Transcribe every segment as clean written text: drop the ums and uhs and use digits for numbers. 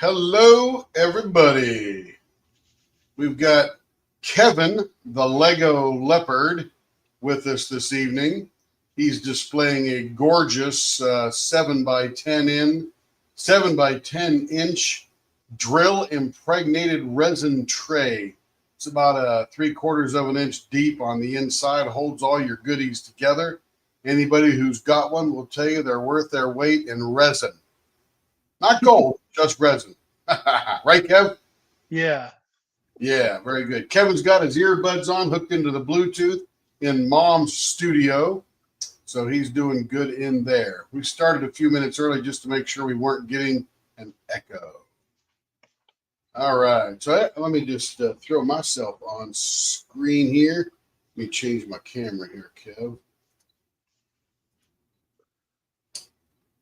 Hello, everybody. We've got Kevin, the Lego Leopard, with us this evening. He's displaying a gorgeous 7 by 10 inch drill impregnated resin tray. It's about a 3/4 of an inch deep on the inside, holds all your goodies together. Anybody who's got one will tell you they're worth their weight in resin. Not gold, just resin. Right, Kev? Yeah. Yeah, very good. Kevin's got his earbuds on, hooked into the Bluetooth in Mom's studio. So he's doing good in there. We started a few minutes early just to make sure we weren't getting an echo. All right. So let me just throw myself on screen here. Let me change my camera here, Kev.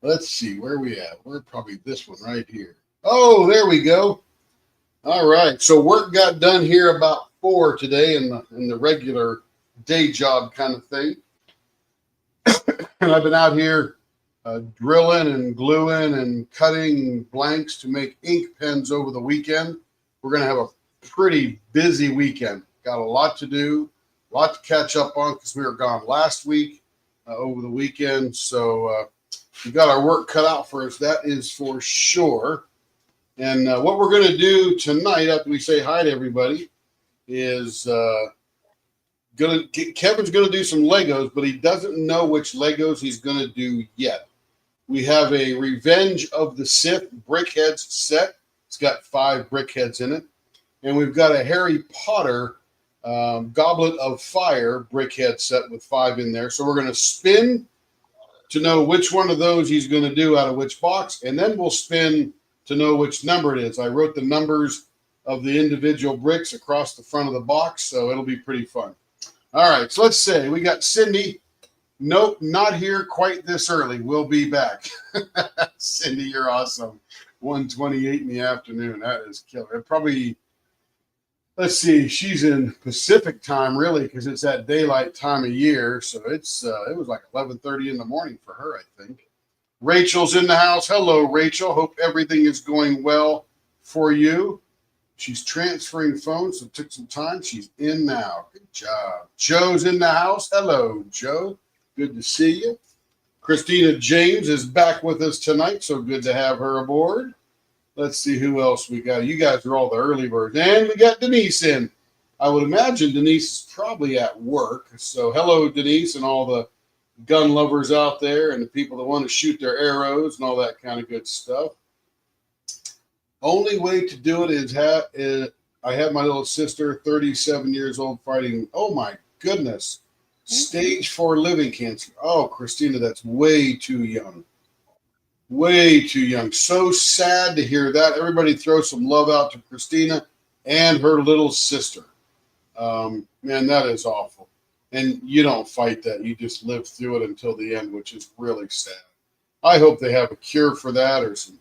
Let's see, where are we at? We're probably this one right here. Oh, there we go. All right. So work got done here about 4 today in the regular day job kind of thing. And I've been out here drilling and gluing and cutting blanks to make ink pens over the weekend. We're going to have a pretty busy weekend. Got a lot to do, a lot to catch up on because we were gone last week over the weekend. So we got our work cut out for us. That is for sure. And what we're going to do tonight after we say hi to everybody is Kevin's going to do some Legos, but he doesn't know which Legos he's going to do yet. We have a Revenge of the Sith Brickheads set. It's got 5 brickheads in it. And we've got a Harry Potter Goblet of Fire brickhead set with 5 in there. So we're going to spin to know which one of those he's going to do out of which box. And then we'll spin to know which number it is. I wrote the numbers of the individual bricks across the front of the box, so it'll be pretty fun. All right, so let's say we got Cindy. Nope, not here quite this early. We'll be back. Cindy, you're awesome. 1:28 in the afternoon. That is killer. Probably, let's see, she's in Pacific time, really, because it's that daylight time of year. So it was like 11:30 in the morning for her, I think. Rachel's in the house. Hello, Rachel. Hope everything is going well for you. She's transferring phones, so it took some time. She's in now. Good job. Joe's in the house. Hello, Joe. Good to see you. Christina James is back with us tonight, so good to have her aboard. Let's see who else we got. You guys are all the early birds. And we got Denise in. I would imagine Denise is probably at work. So hello, Denise, and all the gun lovers out there and the people that want to shoot their arrows and all that kind of good stuff. Only way to do it is I have my little sister, 37 years old, fighting, oh my goodness, stage 4 living cancer. Oh, Christina, that's way too young. Way too young. So sad to hear that. Everybody throw some love out to Christina and her little sister. Man, that is awful. And you don't fight that. You just live through it until the end, which is really sad. I hope they have a cure for that or some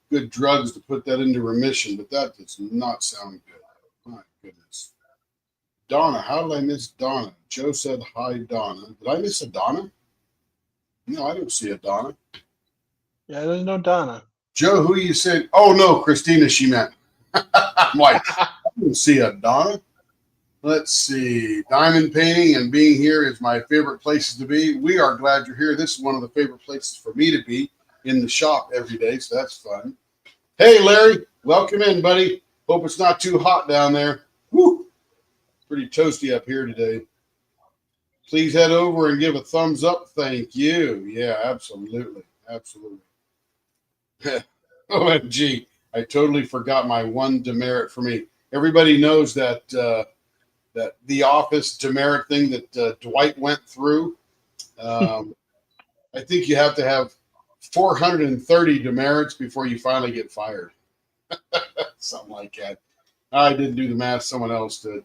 good drugs to put that into remission, but that does not sound good. My goodness. Donna, how did I miss Donna? Joe said hi, Donna. Did I miss a Donna? No, I don't see a Donna. Yeah, there's no Donna. Joe, who you said? Oh, no, Christina, she meant. I'm like, I don't see a Donna. Let's see. Diamond painting and being here is my favorite places to be. We are glad you're here. This is one of the favorite places for me to be in the shop every day, so that's fun. Hey, Larry, welcome in, buddy. Hope it's not too hot down there. Woo! Pretty toasty up here today. Please head over and give a thumbs up. Thank you. Yeah, absolutely. Absolutely. OMG, I totally forgot my one demerit for me. Everybody knows that that The Office demerit thing that Dwight went through. I think you have to have 430 demerits before you finally get fired. Something like that. I didn't do the math. Someone else did.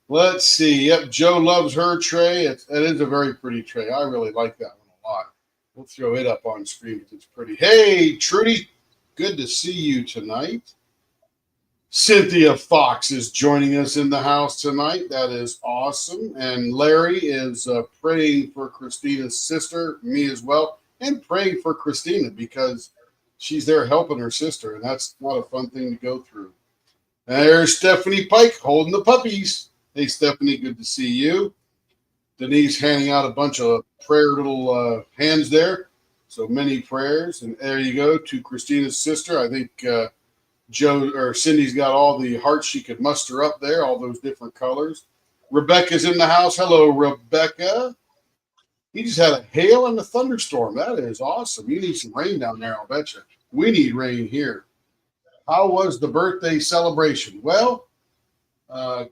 Let's see. Yep, Joe loves her tray. It is a very pretty tray. I really like that one a lot. We'll throw it up on screen because it's pretty. Hey, Trudy. Good to see you tonight. Cynthia Fox is joining us in the house tonight. That is awesome. And Larry is praying for Christina's sister, me as well, and praying for Christina because she's there helping her sister, and that's not a fun thing to go through. There's Stephanie Pike holding the puppies. Hey, Stephanie, good to see you. Denise handing out a bunch of prayer little hands there. So many prayers. And there you go to Christina's sister. I think Joe or Cindy's got all the hearts she could muster up there, all those different colors. Rebecca's in the house. Hello, Rebecca. He just had a hail and a thunderstorm. That is awesome. You need some rain down there, I'll bet you. We need rain here. How was the birthday celebration? Well, the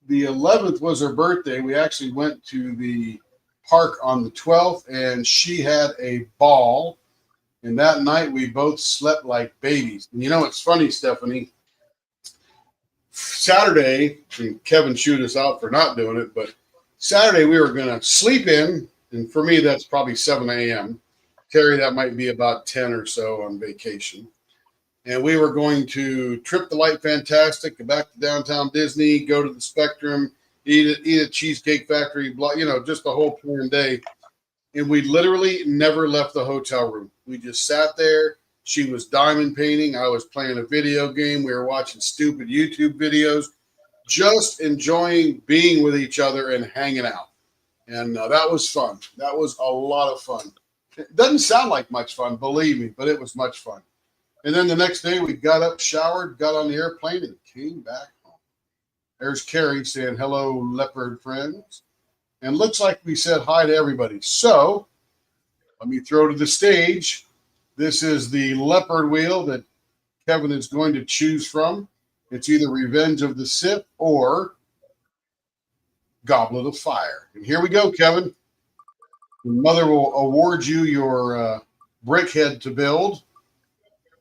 11th was her birthday. We actually went to the park on the 12th, and she had a ball. And that night, we both slept like babies. And you know, it's funny, Stephanie. Saturday, and Kevin chewed us out for not doing it, but Saturday we were going to sleep in. And for me, that's probably 7 a.m. Carrie, that might be about 10 or so on vacation. And we were going to trip the Light Fantastic, go back to downtown Disney, go to the Spectrum, eat a Cheesecake Factory, just the whole planned day. And we literally never left the hotel room. We just sat there. She was diamond painting. I was playing a video game. We were watching stupid YouTube videos, just enjoying being with each other and hanging out. And that was fun. That was a lot of fun. It doesn't sound like much fun, believe me, but it was much fun. And then the next day we got up, showered, got on the airplane, and came back home. There's Carrie saying, hello, leopard friends. And looks like we said hi to everybody. So let me throw to the stage. This is the leopard wheel that Kevin is going to choose from. It's either Revenge of the Sith or Goblet of Fire. And here we go, Kevin. Your mother will award you your brickhead to build.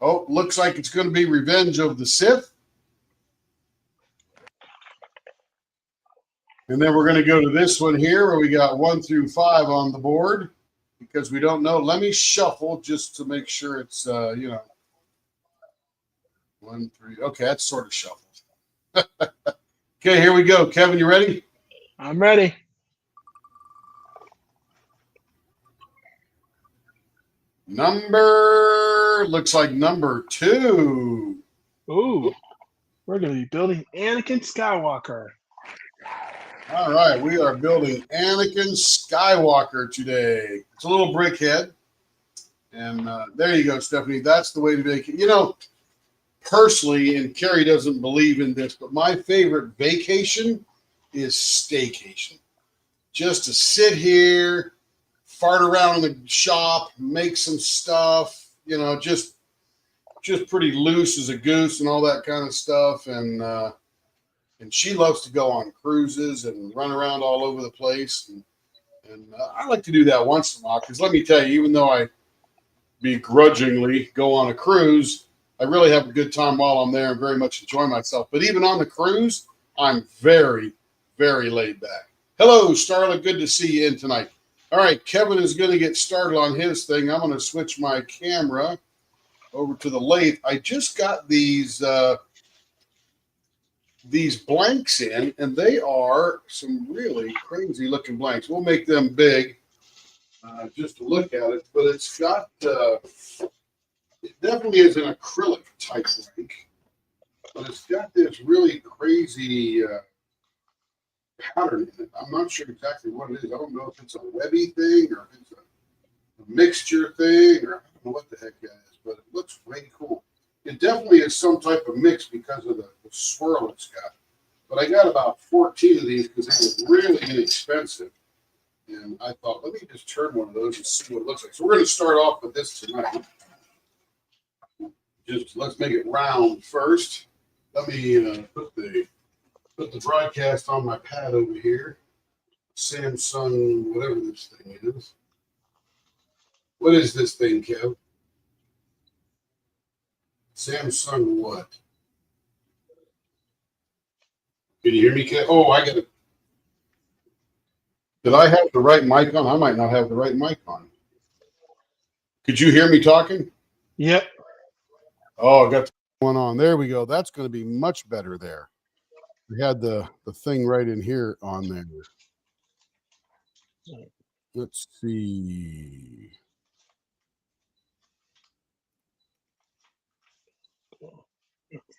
Oh, looks like it's going to be Revenge of the Sith. And then we're going to go to this one here where we got 1 through 5 on the board because we don't know. Let me shuffle just to make sure it's, 1, 3. Okay, that's sort of shuffled. Okay, here we go. Kevin, you ready? I'm ready. Looks like number 2. Ooh, we're going to be building Anakin Skywalker. All right, we are building Anakin Skywalker today. It's a little brickhead. And there you go, Stephanie. That's the way to make it. You know, personally, and Carrie doesn't believe in this, but my favorite vacation is staycation. Just to sit here, fart around in the shop, make some stuff, just pretty loose as a goose and all that kind of stuff. And she loves to go on cruises and run around all over the place. And I like to do that once in a while because let me tell you, even though I begrudgingly go on a cruise, I really have a good time while I'm there and very much enjoy myself. But even on the cruise, I'm very, very laid back. Hello, Starla. Good to see you in tonight. All right, Kevin is going to get started on his thing. I'm going to switch my camera over to the lathe. I just got these blanks in, and they are some really crazy looking blanks. We'll make them big just to look at it, but it's got, it definitely is an acrylic type blank, but it's got this really crazy pattern in it. I'm not sure exactly what it is. I don't know if it's a webby thing or if it's a mixture thing, or I don't know what the heck that is, but it looks way cool. It definitely is some type of mix because of the swirl it's got. But I got about 14 of these because they were really inexpensive. And I thought, let me just turn one of those and see what it looks like. So we're going to start off with this tonight. Just let's make it round first. Let me put the broadcast on my pad over here. Samsung, whatever this thing is. What is this thing, Kev? Samsung what? Can you hear me, Kev? Oh, I got it. Did I have the right mic on? I might not have the right mic on. Could you hear me talking? Yep. Oh, I got the one on. There we go. That's going to be much better there. We had the thing right in here on there. Let's see.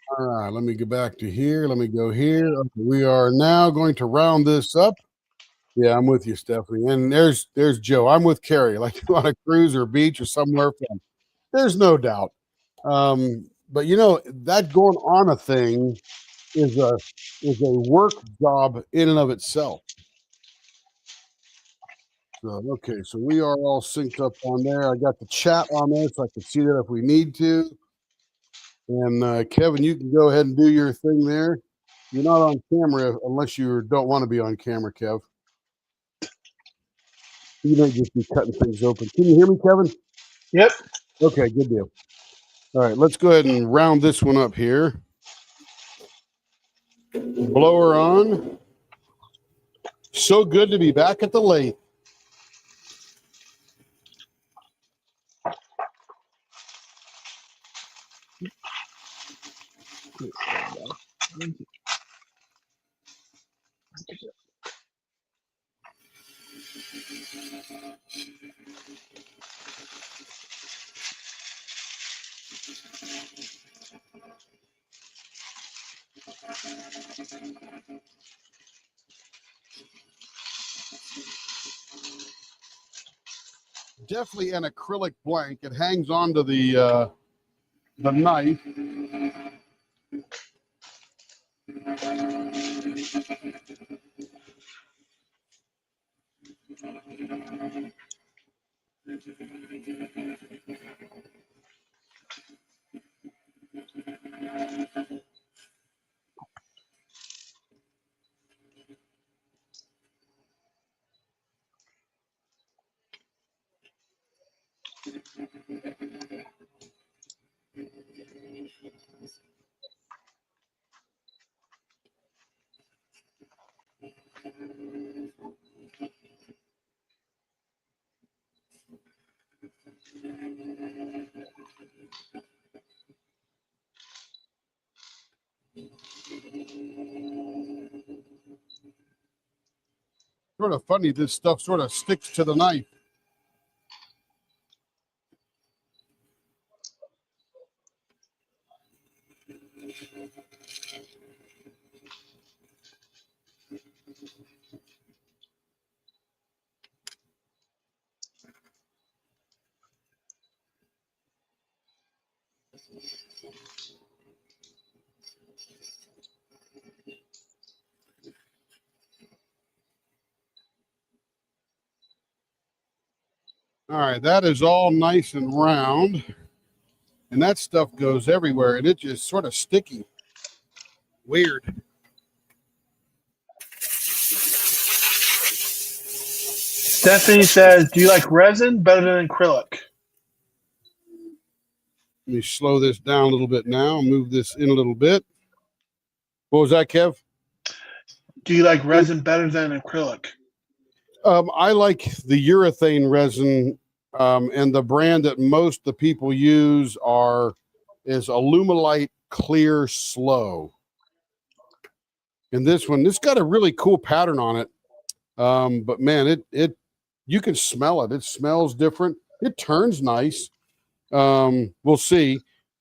All right, let me go back to here. Let me go here. Okay, we are now going to round this up. Yeah, I'm with you, Stephanie. And there's Joe. I'm with Carrie, like on a cruise or beach or somewhere fun. There's no doubt. But that going on a thing is a work job in and of itself. So okay, so we are all synced up on there. I got the chat on there, so I can see that if we need to. And Kevin, you can go ahead and do your thing there. You're not on camera unless you don't want to be on camera, Kev. You may just be cutting things open. Can you hear me, Kevin? Yep. Okay, good deal. All right, let's go ahead and round this one up here. Blower on. So good to be back at the lathe. Definitely an acrylic blank. It hangs onto the knife. Sort of funny, this stuff sort of sticks to the knife. All right, that is all nice and round. And that stuff goes everywhere, and it's just sort of sticky. Weird. Stephanie says, "Do you like resin better than acrylic?" Let me slow this down a little bit now. Move this in a little bit. What was that, Kev? Do you like resin better than acrylic? I like the urethane resin, and the brand that most the people use is Alumalite Clear Slow. And this got a really cool pattern on it. But man, it you can smell it. It smells different. It turns nice. We'll see.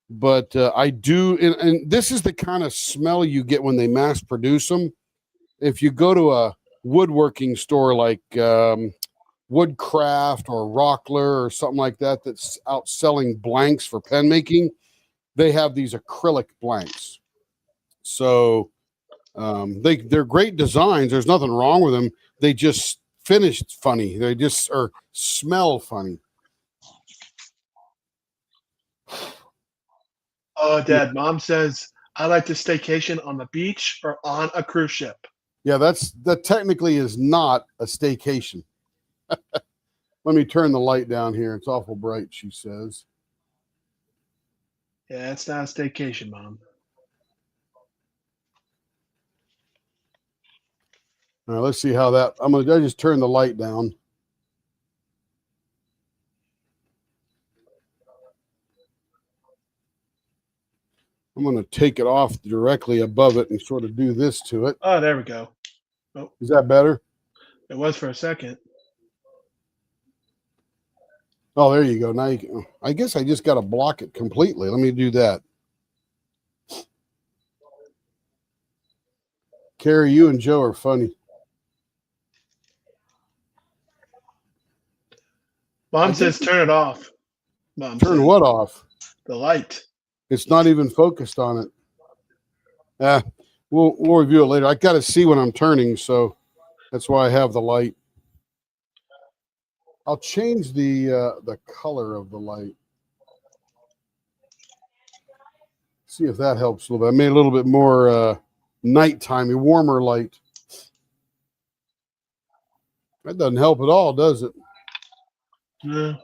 But I do, and this is the kind of smell you get when they mass produce them. If you go to a woodworking store like Woodcraft or Rockler or something like that that's out selling blanks for pen making, they have these acrylic blanks. So they're great designs. There's nothing wrong with them. They just finish funny. They just or smell funny. Oh, Dad, Mom says, "I like to staycation on the beach or on a cruise ship." Yeah, that technically is not a staycation. Let me turn the light down here. It's awful bright, she says. Yeah, it's not a staycation, Mom. All right, let's see how that. I just turn the light down. I'm going to take it off directly above it and sort of do this to it. Oh, there we go. Oh. Is that better? It was for a second. Oh, there you go. Now I guess I just got to block it completely. Let me do that. Carrie, you and Joe are funny. Mom says turn it off. Mom Turn says what off? the light. It's not even focused on it. We'll review it later. I got to see when I'm turning, so that's why I have the light. I'll change the color of the light. See if that helps a little bit. I made a little bit more nighttime, a warmer light. That doesn't help at all, does it? No.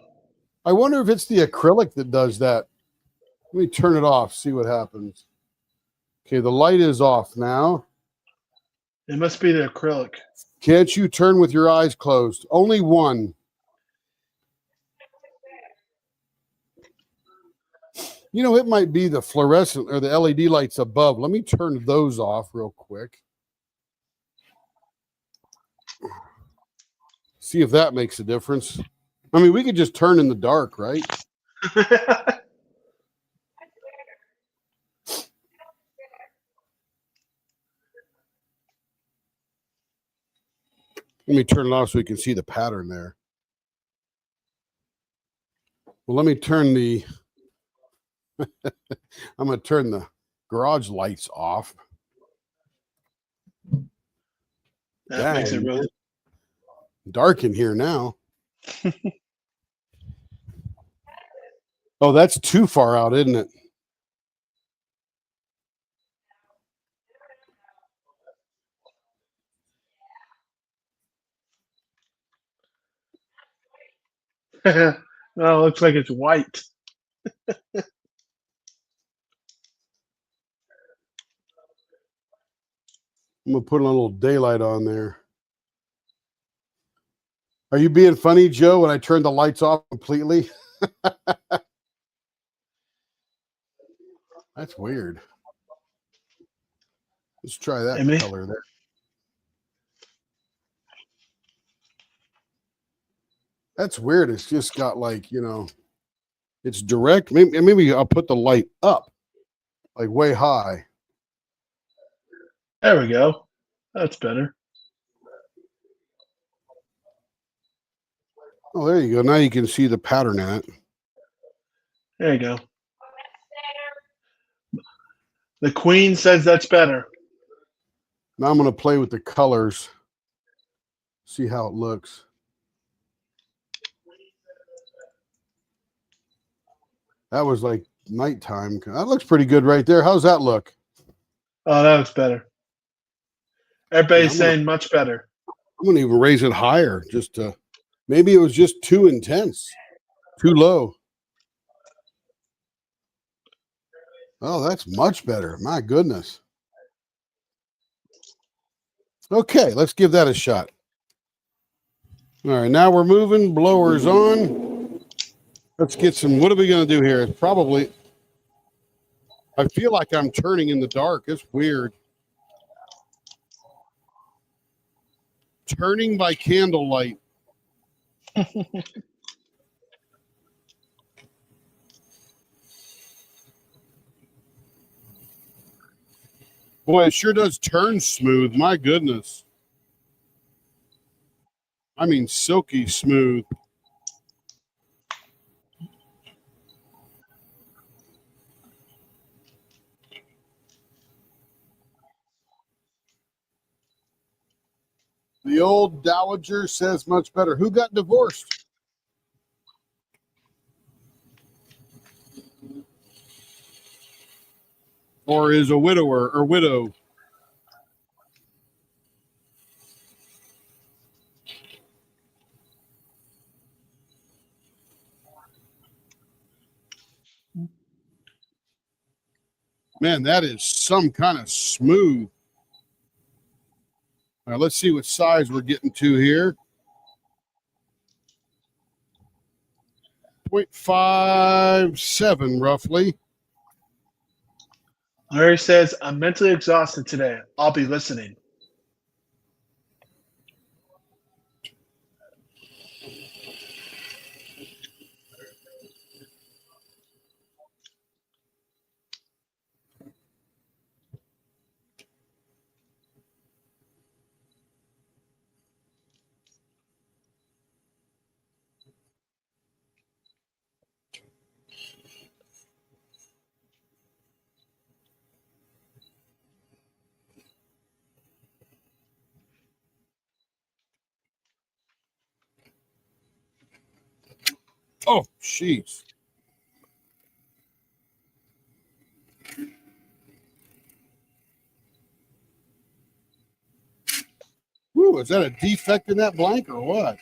I wonder if it's the acrylic that does that. Let me turn it off, see what happens. Okay, the light is off now. It must be the acrylic. Can't you turn with your eyes closed? Only one. You know, it might be the fluorescent or the LED lights above. Let me turn those off real quick. See if that makes a difference. I mean, we could just turn in the dark, right? Let me turn it off so we can see the pattern there. Well, let me turn the I'm going to turn the garage lights off. That makes it really dark in here now. Oh, that's too far out, isn't it? No, it looks like it's white. I'm going to put a little daylight on there. Are you being funny, Joe, when I turn the lights off completely? That's weird. Let's try that color there. That's weird. It's just got like, it's direct. Maybe I'll put the light up, like way high. There we go. That's better. Oh, there you go. Now you can see the pattern in it. There you go. The Queen says that's better. Now I'm going to play with the colors. See how it looks. That was like nighttime. That looks pretty good right there. How's that look? Oh, that looks better. Everybody's saying much better. I'm going to even raise it higher just to, maybe it was just too intense, too low. Oh, that's much better. My goodness. Okay, let's give that a shot. All right, now we're moving. Blowers on. Let's get some, what are we going to do here? It's probably, I feel like I'm turning in the dark. It's weird. Turning by candlelight. Boy, it sure does turn smooth. My goodness. I mean, silky smooth. The old dowager says much better. Who got divorced? Or is a widower or widow? Man, that is some kind of smooth. All right, let's see what size we're getting to here. 0.57 roughly. Larry says, I'm mentally exhausted today. I'll be listening. Oh, jeez. Woo, is that a defect in that blank or what?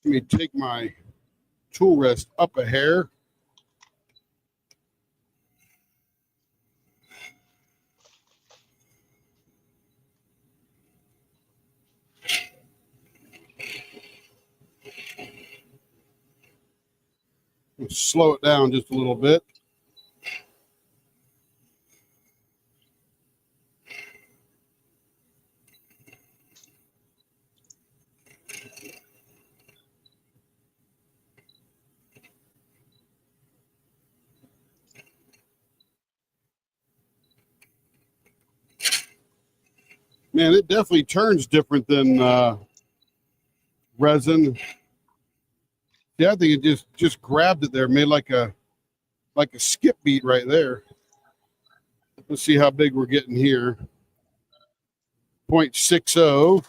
Let me take my tool rest up a hair. Slow it down just a little bit. Man, it definitely turns different than resin. Yeah, I think it just grabbed it there, made like a skip beat right there. Let's see how big we're getting here. 0.60.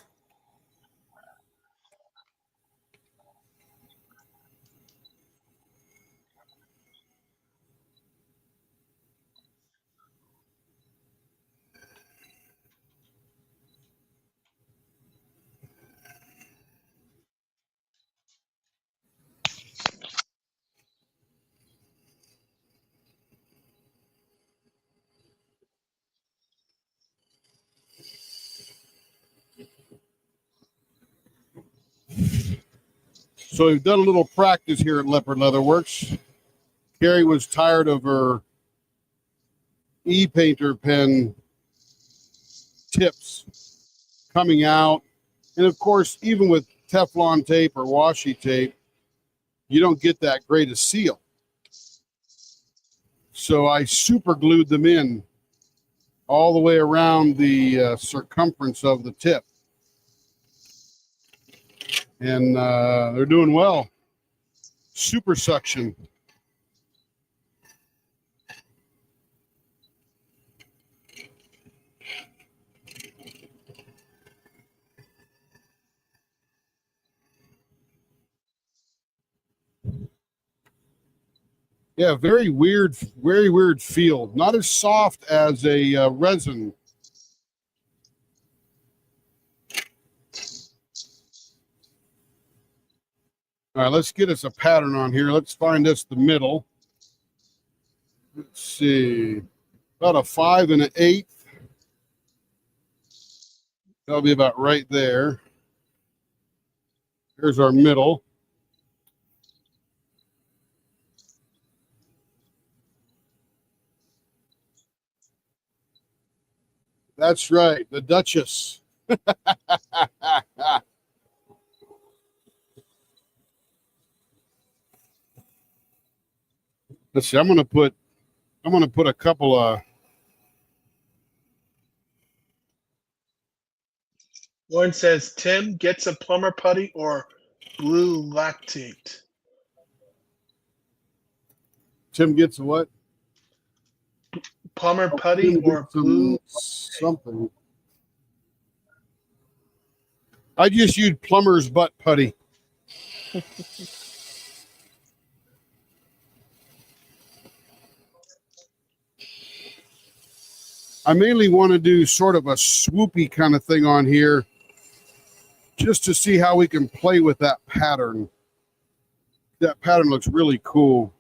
So we've done a little practice here at Leopard Leather Works. Carrie was tired of her e-painter pen tips coming out. And of course, even with Teflon tape or washi tape, you don't get that great a seal. So I super glued them in all the way around the circumference of the tip. And they're doing well. Super suction. Yeah, very weird feel. Not as soft as a resin. All right, let's get us a pattern on here. Let's find us the middle. Let's see, about a 5 1/8. That'll be about right there. Here's our middle. That's right, the Duchess. Let's see. I'm gonna put a couple of. One says Tim gets a plumber putty or blue lactate. Tim gets a what? Plumber Oh, putty Tim or gets blue. something. I just used plumber's butt putty. I mainly want to do sort of a swoopy kind of thing on here just to see how we can play with that pattern. That pattern looks really cool.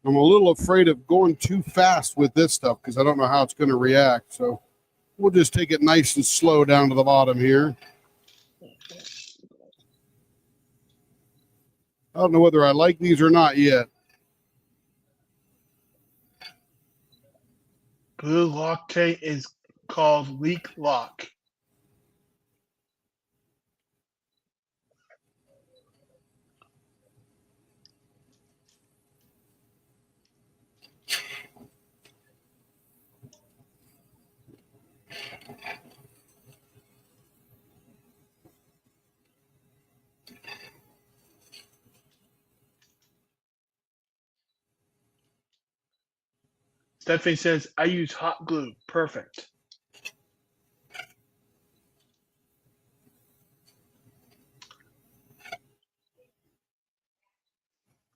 I'm a little afraid of going too fast with this stuff because I don't know how it's going to react. So we'll just take it nice and slow down to the bottom here. I don't know whether I like these or not yet. Blue lactate is called leak lock. Stephanie says, I use hot glue. Perfect.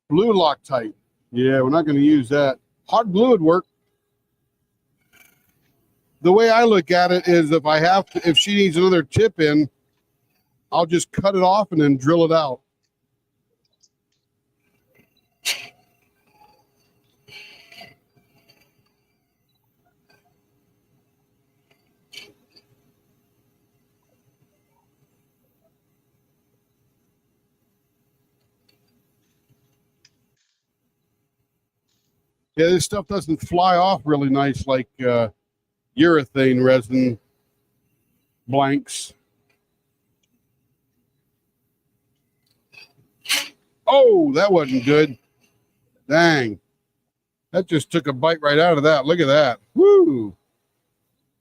Blue Loctite. Yeah, we're not going to use that. Hot glue would work. The way I look at it is if she needs another tip in, I'll just cut it off and then drill it out. Yeah, this stuff doesn't fly off really nice like urethane resin blanks. Oh, that wasn't good. Dang. That just took a bite right out of that. Look at that. Woo.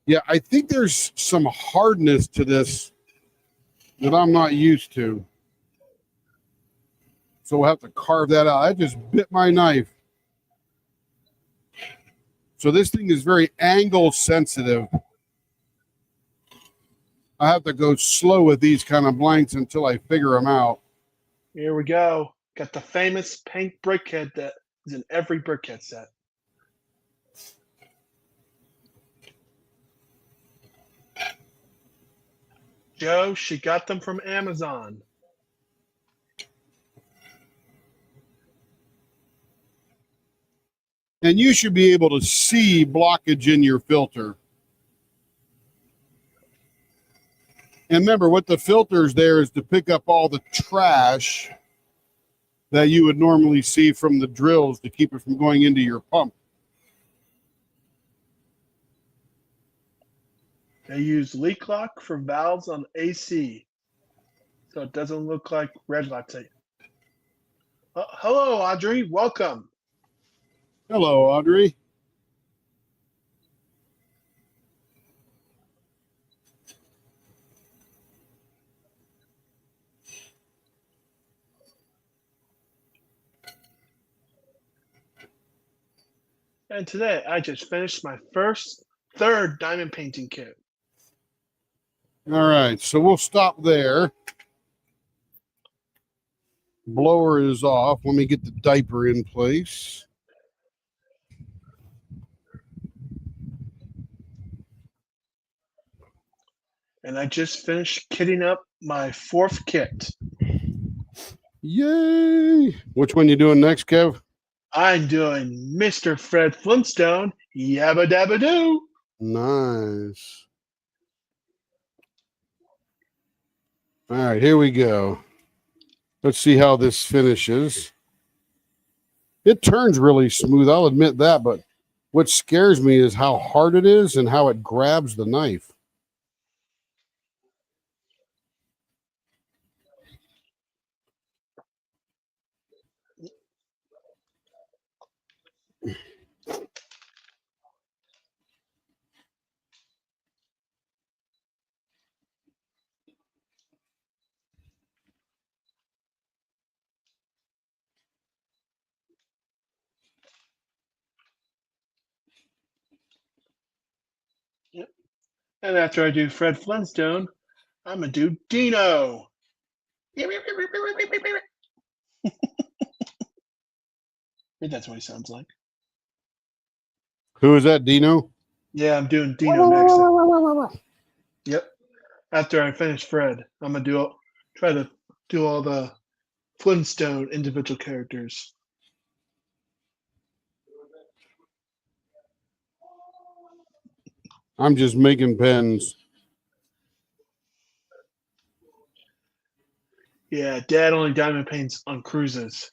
Yeah, I think there's some hardness to this that I'm not used to. So we'll have to carve that out. I just bit my knife. So this thing is very angle sensitive. I have to go slow with these kind of blanks until I figure them out. Here we go. Got the famous pink brickhead that is in every brickhead set. Joe, she got them from Amazon. And you should be able to see blockage in your filter. And remember, what the filter's there is to pick up all the trash that you would normally see from the drills to keep it from going into your pump. They use leak lock for valves on AC, so it doesn't look like red lactate. Hello, Audrey. Welcome. Hello, Audrey. And today I just finished my third diamond painting kit. All right, so we'll stop there. Blower is off. Let me get the diaper in place. And I just finished kitting up my fourth kit. Yay! Which one you doing next, Kev? I'm doing Mr. Fred Flintstone, Yabba Dabba Doo. Nice. All right, here we go. Let's see how this finishes. It turns really smooth, I'll admit that, but what scares me is how hard it is and how it grabs the knife. Yep. And after I do Fred Flintstone, I'm going to do Dino. I think that's what he sounds like. Who is that, Dino? Yeah, I'm doing Dino next. Yep. After I finish Fred, I'm going to try to do all the Flintstone individual characters. I'm just making pens. Yeah, Dad only diamond paints on cruises.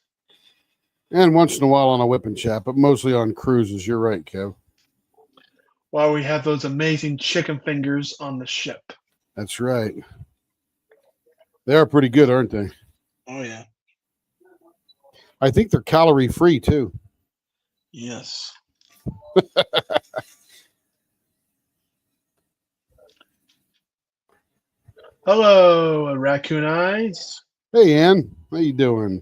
And once in a while on a whip and chat, but mostly on cruises. You're right, Kev. While we have those amazing chicken fingers on the ship. That's right. They are pretty good, aren't they? Oh, yeah. I think they're calorie free, too. Yes. Hello, Raccoon Eyes. Hey, Ann. How you doing?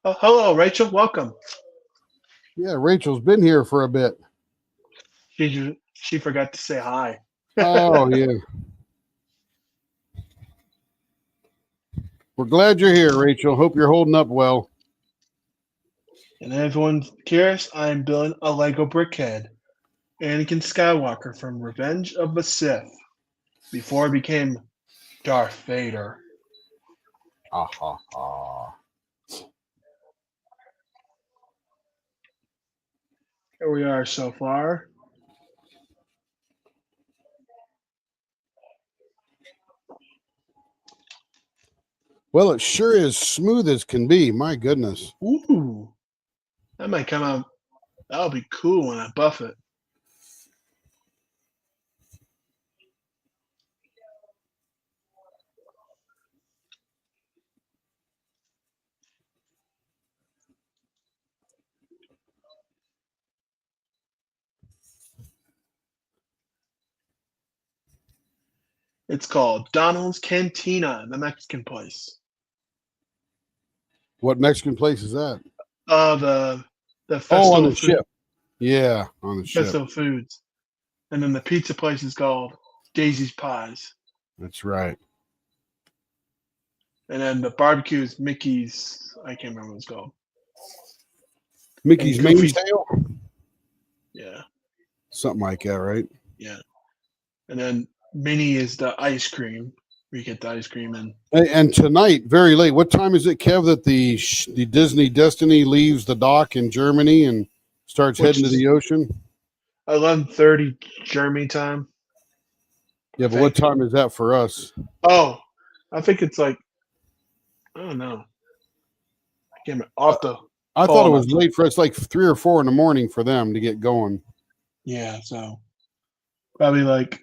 Oh, hello, Rachel. Welcome. Yeah, Rachel's been here for a bit. She forgot to say hi. Oh, yeah. We're glad you're here, Rachel. Hope you're holding up well. And everyone's curious, I'm building a Lego brickhead. Anakin Skywalker from Revenge of the Sith before he became Darth Vader. Ah, ha, ha. Here we are so far. Well, it sure is smooth as can be. My goodness. Ooh, that might come out. That'll be cool when I buff it. It's called Donald's Cantina, the Mexican place. What Mexican place is that? The Oh, on festival the ship. Yeah, on the ship. festival foods, and then the pizza place is called Daisy's Pies, That's right. and then the barbecue is Mickey's. I can't remember what it's called. Mickey's And Goofy, Mainsail? yeah, Something like that, right? yeah, and then Minnie is the ice cream. We get the ice cream and And tonight, very late. What time is it, Kev, that the Disney Destiny leaves the dock in Germany and starts which heading to is the ocean? 11:30 Germany time. Yeah, I but what think. time is that for us? Oh, I think it's like I don't know. I can't remember. Off the I pull thought it them was up. late for us, like 3 or 4 in the morning for them to get going. Yeah, so probably like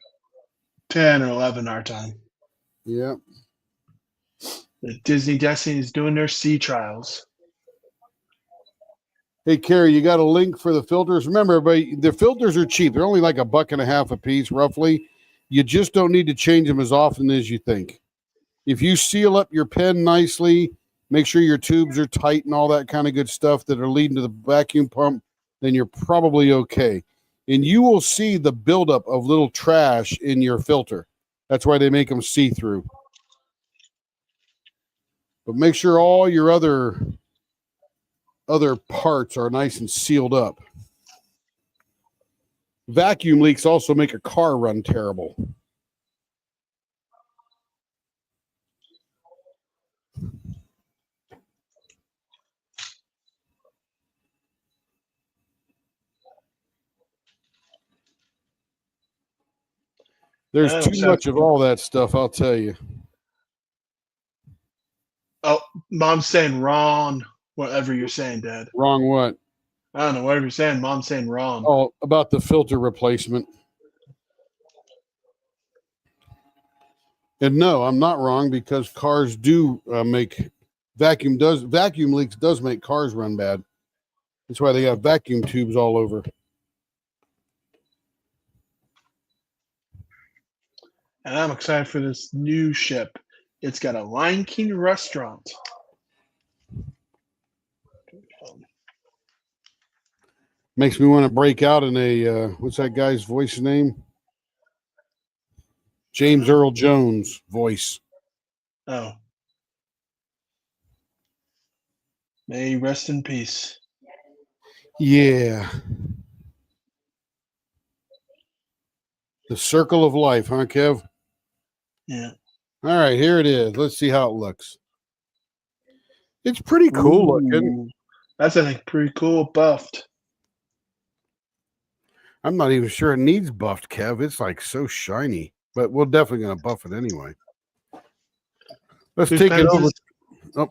10 or 11 our time. Yeah. The Disney Destiny is doing their sea trials. Hey, Carrie, you got a link for the filters? Remember, everybody, the filters are cheap. They're only like $1.50 a piece, roughly. You just don't need to change them as often as you think. If you seal up your pen nicely, make sure your tubes are tight and all that kind of good stuff that are leading to the vacuum pump, then you're probably okay. And you will see the buildup of little trash in your filter. That's why they make them see-through. But make sure all your other parts are nice and sealed up. Vacuum leaks also make a car run terrible. There's too much of all that stuff, I'll tell you. Oh, Mom's saying wrong. Whatever you're saying, Dad. Wrong what? I don't know. Whatever you're saying, Mom's saying wrong. Oh, about the filter replacement. And no, I'm not wrong because cars do make vacuum leaks does make cars run bad. That's why they got vacuum tubes all over. And I'm excited for this new ship. It's got a Lion King restaurant. Makes me want to break out in a what's that guy's voice name? James Earl Jones voice. Oh. May he rest in peace. Yeah. The circle of life, huh, Kev? Yeah. All right, here it is. Let's see how it looks. It's pretty cool looking. That's, I think, pretty cool buffed. I'm not even sure it needs buffed, Kev. It's like so shiny, but we're definitely going to buff it anyway. Let's take it over.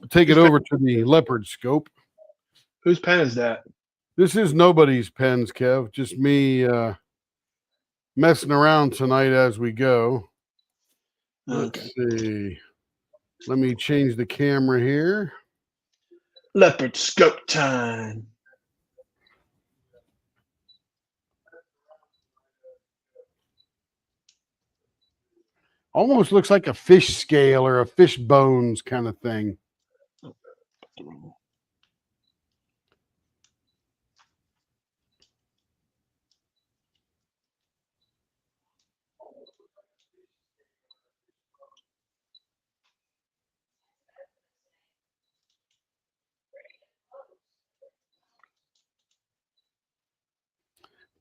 Take it over to the Leopard scope. Whose pen is that? This is nobody's pens, Kev. Just me messing around tonight as we go. Let's see. Let me change the camera here. Leopard scope time. Almost looks like a fish scale or a fish bones kind of thing.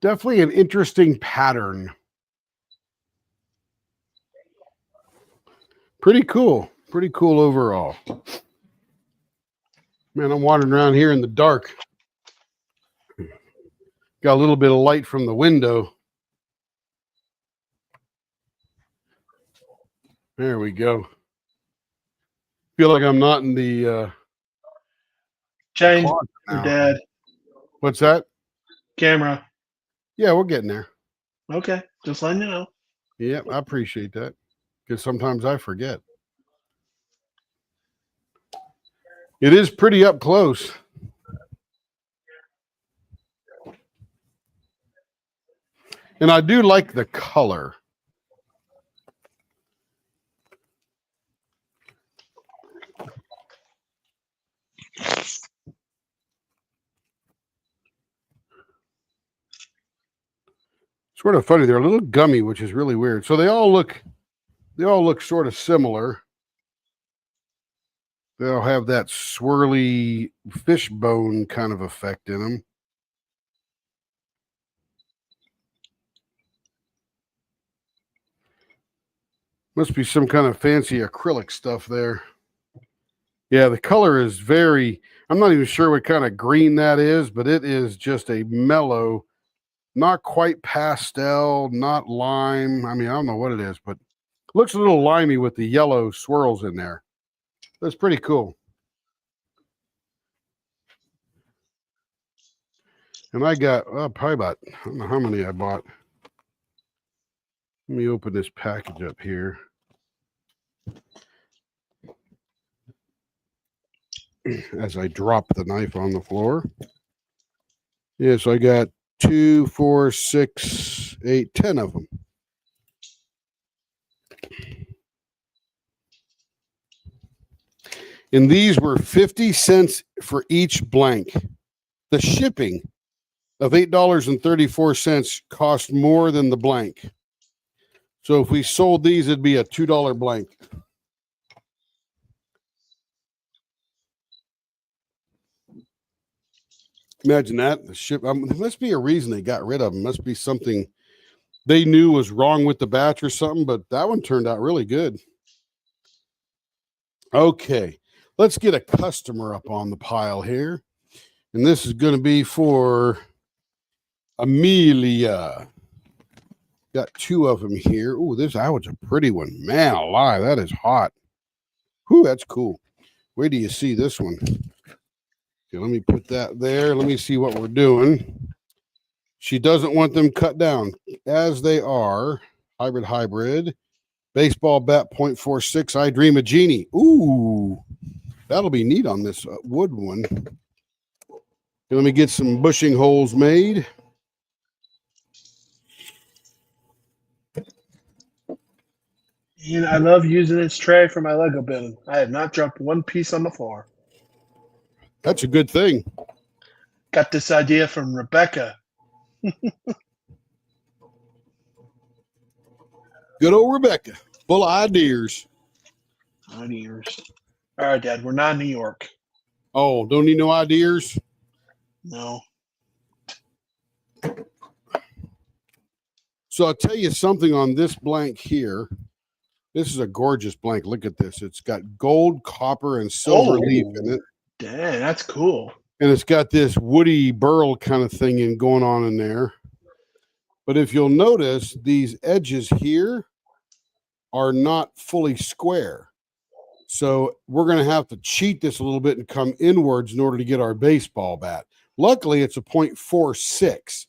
Definitely an interesting pattern. Pretty cool. Pretty cool overall. Man, I'm wandering around here in the dark. Got a little bit of light from the window. There we go. Feel like I'm not in the Shane, closet your now. dad, What's that? camera. Yeah, we're getting there. Okay, just letting you know. Yeah, I appreciate that. Because sometimes I forget. It is pretty up close. And I do like the color. Sort of funny. They're a little gummy, which is really weird. So they all look sort of similar. They all have that swirly fishbone kind of effect in them. Must be some kind of fancy acrylic stuff there. Yeah, the color is very, I'm not even sure what kind of green that is, but it is just a mellow, not quite pastel, not lime. I mean, I don't know what it is, but it looks a little limey with the yellow swirls in there. That's pretty cool. And I got probably about, I don't know how many I bought. Let me open this package up here. As I drop the knife on the floor. Yeah, so I got 2, 4, 6, 8, 10 of them. And these were 50 cents for each blank. The shipping of $8.34 cost more than the blank. So if we sold these, it'd be a $2 blank. Imagine that. The ship. There must be a reason they got rid of them. Must be something they knew was wrong with the batch or something, but that one turned out really good. Okay, let's get a customer up on the pile here. And this is going to be for Amelia. Got 2 of them here. Oh, that was a pretty one. Man alive, that is hot. Whew, that's cool. Where do you see this one? Okay, let me put that there. Let me see what we're doing. She doesn't want them cut down as they are. Hybrid. Baseball bat 0.46. I Dream a Genie. Ooh, that'll be neat on this wood one. Okay, let me get some bushing holes made. And I love using this tray for my Lego building. I have not dropped one piece on the floor. That's a good thing. Got this idea from Rebecca. Good old Rebecca. Full of ideas. Ideas. All right, Dad. We're not in New York. Oh, don't need no ideas? No. So I'll tell you something on this blank here. This is a gorgeous blank. Look at this. It's got gold, copper, and silver leaf in it. Dang, that's cool. And it's got this woody burl kind of thing going on in there. But if you'll notice, these edges here are not fully square. So we're going to have to cheat this a little bit and come inwards in order to get our baseball bat. Luckily, it's a 0.46.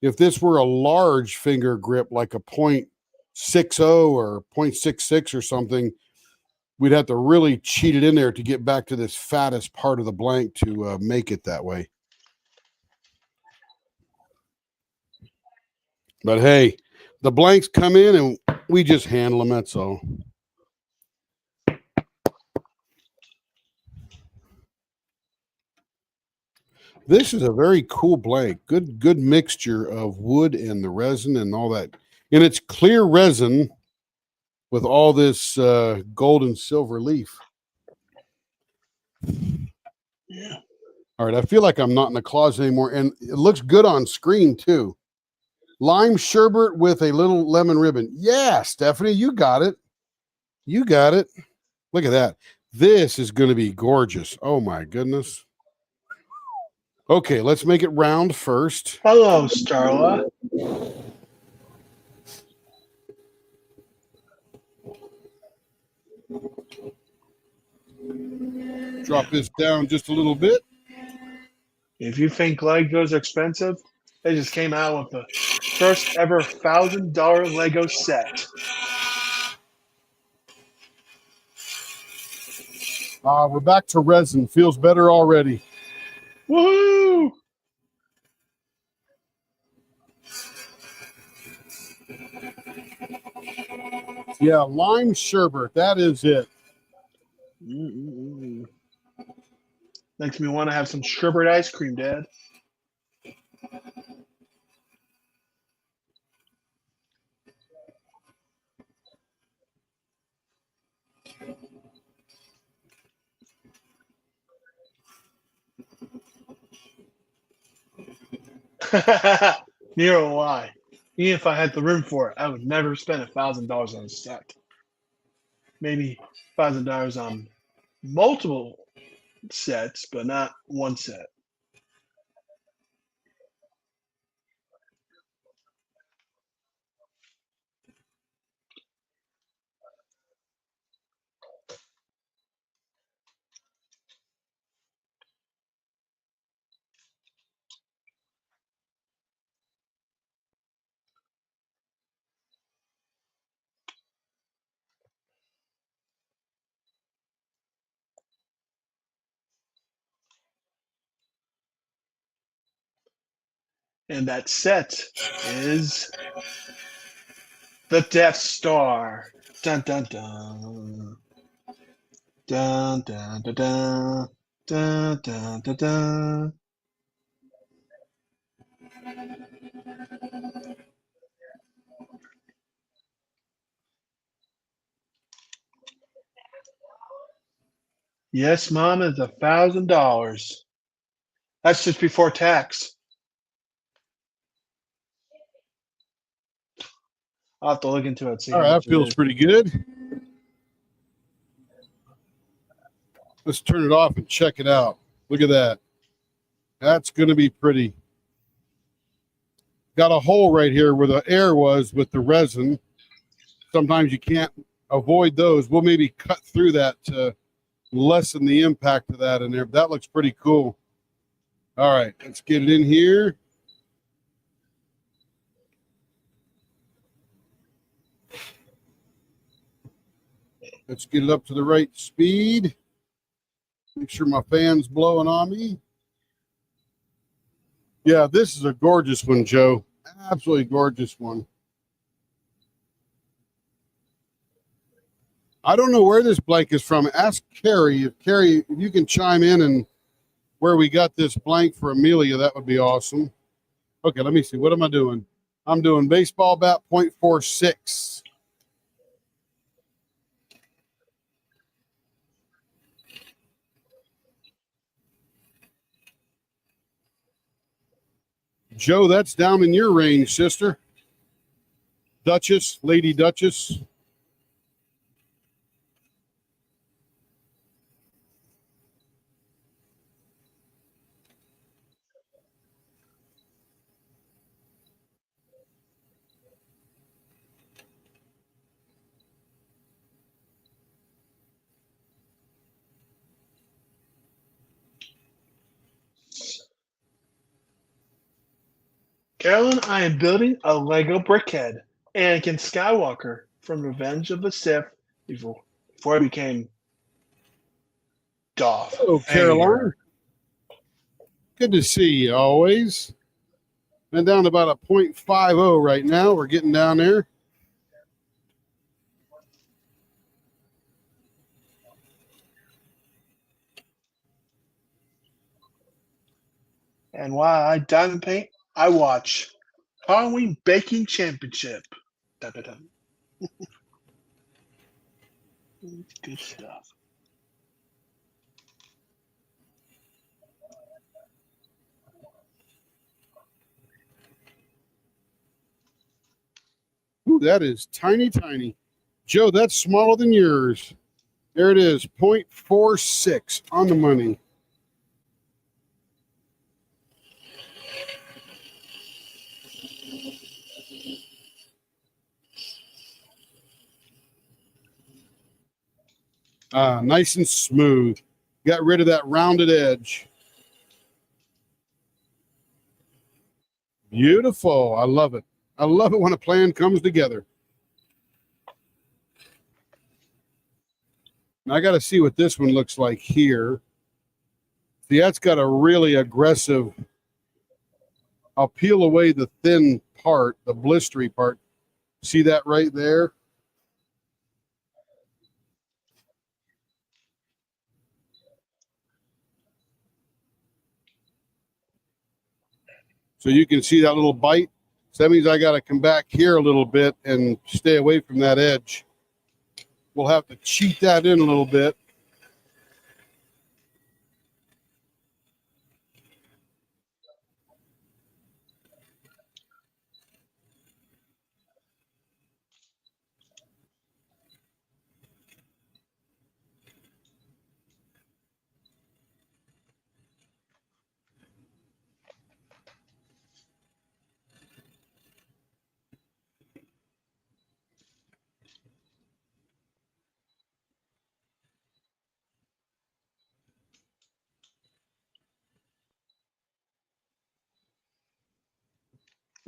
If this were a large finger grip, like a 0.60 or 0.66 or something, we'd have to really cheat it in there to get back to this fattest part of the blank to make it that way. But hey, the blanks come in and we just handle them, that's all. This is a very cool blank. Good mixture of wood and the resin and all that. And it's clear resin with all this gold and silver leaf. Yeah. All right, I feel like I'm not in the closet anymore. And it looks good on screen, too. Lime sherbet with a little lemon ribbon. Yeah, Stephanie, you got it. You got it. Look at that. This is going to be gorgeous. Oh, my goodness. Okay, let's make it round first. Hello, Starla. Drop this down just a little bit. If you think Legos are expensive, they just came out with the first ever $1,000 Lego set. We're back to resin. Feels better already. Woohoo! Yeah, lime sherbet. That is it. Mm-mm-mm. Makes me want to have some sherbet ice cream, Dad. Neither will I. Even if I had the room for it, I would never spend $1,000 on a set. Maybe $1,000 on multiple sets, but not one set. And that set is the Death Star. Dun dun dun. Dun dun dun dun. Dun dun dun dun. Yes, Mom, it's $1,000. That's just before tax. I'll have to look into it, see All how right, that much it feels is. pretty good. Let's turn it off and check it out. Look at that. That's going to be pretty. Got a hole right here where the air was with the resin. Sometimes you can't avoid those. We'll maybe cut through that to lessen the impact of that in there. But that looks pretty cool. All right, let's get it in here. Let's get it up to the right speed. Make sure my fan's blowing on me. Yeah, this is a gorgeous one, Joe. Absolutely gorgeous one. I don't know where this blank is from. Ask Carrie. If you can chime in and where we got this blank for Amelia, that would be awesome. Okay, let me see. What am I doing? I'm doing baseball bat .46. Joe, that's down in your range, sister. Duchess, Lady Duchess. Carolyn, I am building a Lego brickhead. Anakin Skywalker from Revenge of the Sith before I became Darth Hello, Caroline. Vader. Good to see you always. Been down to about a .50 right now. We're getting down there. And while I diamond paint, I watch Halloween Baking Championship. Dun, dun, dun. Good stuff. that is tiny, tiny. Joe, that's smaller than yours. There it is, 0.46 on the money. Nice and smooth. Got rid of that rounded edge. Beautiful. I love it. I love it when a plan comes together. Now I got to see what this one looks like here. See, that's got a really aggressive. I'll peel away the thin part, the blistery part. See that right there? So you can see that little bite. So that means I got to come back here a little bit and stay away from that edge. We'll have to cheat that in a little bit.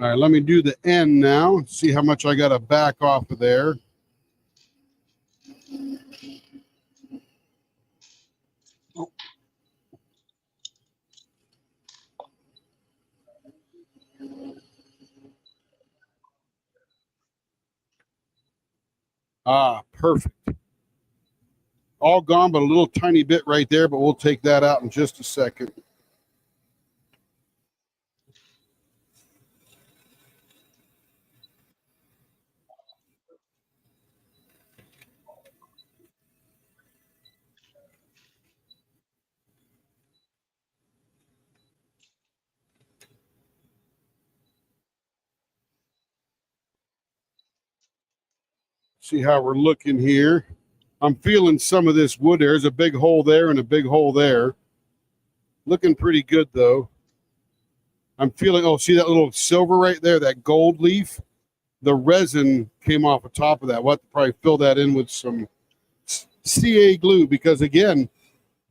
All right, let me do the end now. See how much I got to back off of there. Perfect. All gone, but a little tiny bit right there, but we'll take that out in just a second. See how we're looking here. I'm feeling some of this wood. There's a big hole there and a big hole there. Looking pretty good, though. I'm feeling, oh, see that little silver right there, that gold leaf? The resin came off the top of that. We'll have to probably fill that in with some CA glue because, again,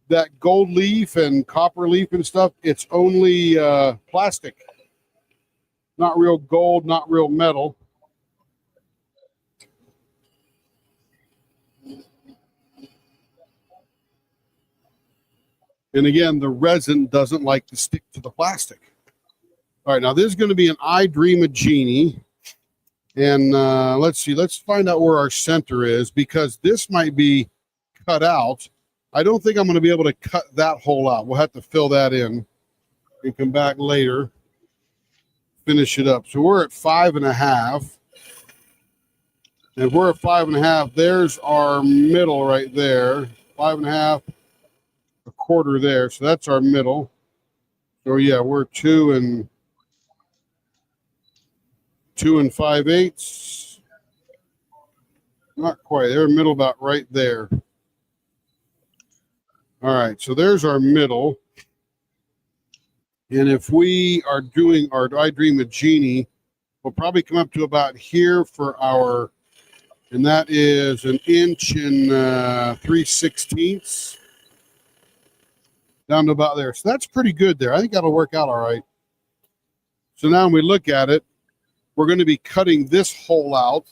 that gold leaf and copper leaf and stuff, it's only plastic. Not real gold, not real metal. And again, the resin doesn't like to stick to the plastic. All right, now this is going to be an I Dream a Genie. And let's see, let's find out where our center is because this might be cut out. I don't think I'm going to be able to cut that hole out. We'll have to fill that in and come back later, finish it up. So we're at 5.5. And if we're at 5.5, there's our middle right there. 5.5, a quarter there. So that's our middle. So yeah, we're 2 5/8. Not quite. They're middle about right there. All right, so there's our middle. And if we are doing our I Dream a Genie, we'll probably come up to about here for our, and that is 1 inch and 3/16. Down to about there. So that's pretty good there. I think that'll work out all right. So now when we look at it, we're going to be cutting this hole out.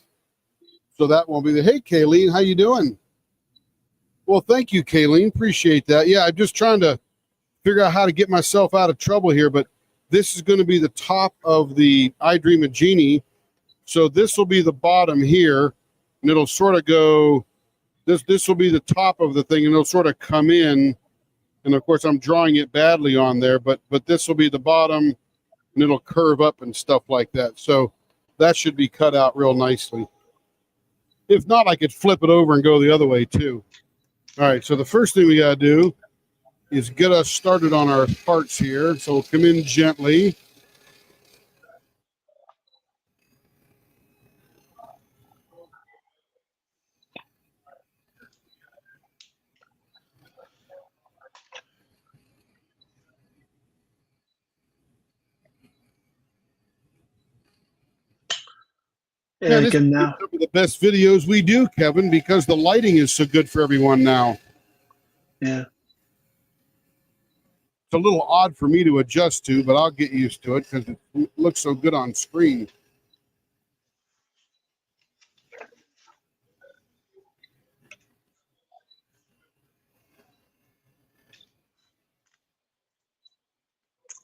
So that won't be the, hey, Kayleen, how you doing? Well, thank you, Kayleen. Appreciate that. Yeah, I'm just trying to figure out how to get myself out of trouble here, but this is going to be the top of the I Dream a Genie. So this will be the bottom here, and it'll sort of go, this will be the top of the thing, and it'll sort of come in. And of course, I'm drawing it badly on there, but this will be the bottom, and it'll curve up and stuff like that. So that should be cut out real nicely. If not, I could flip it over and go the other way too. All right, so the first thing we got to do is get us started on our parts here. So we'll come in gently. And Man, it this is can now. some of the best videos we do, Kevin, because the lighting is so good for everyone now. Yeah. It's a little odd for me to adjust to, but I'll get used to it because it looks so good on screen.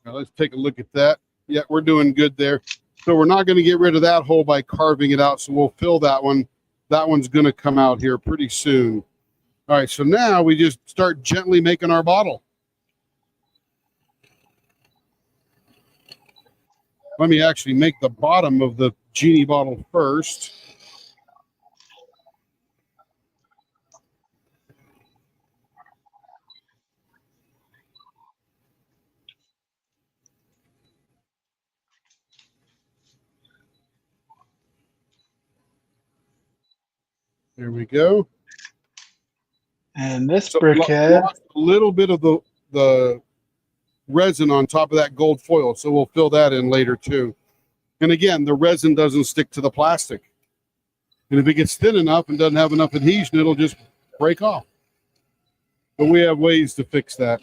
Now let's take a look at that. Yeah, we're doing good there. So we're not going to get rid of that hole by carving it out. So we'll fill that one. That one's going to come out here pretty soon. All right, so now we just start gently making our bottle. Let me actually make the bottom of the genie bottle first. There we go. And this So brickhead. lost a little bit of the resin on top of that gold foil, so we'll fill that in later too. And again, the resin doesn't stick to the plastic. And if it gets thin enough and doesn't have enough adhesion, it'll just break off. But we have ways to fix that.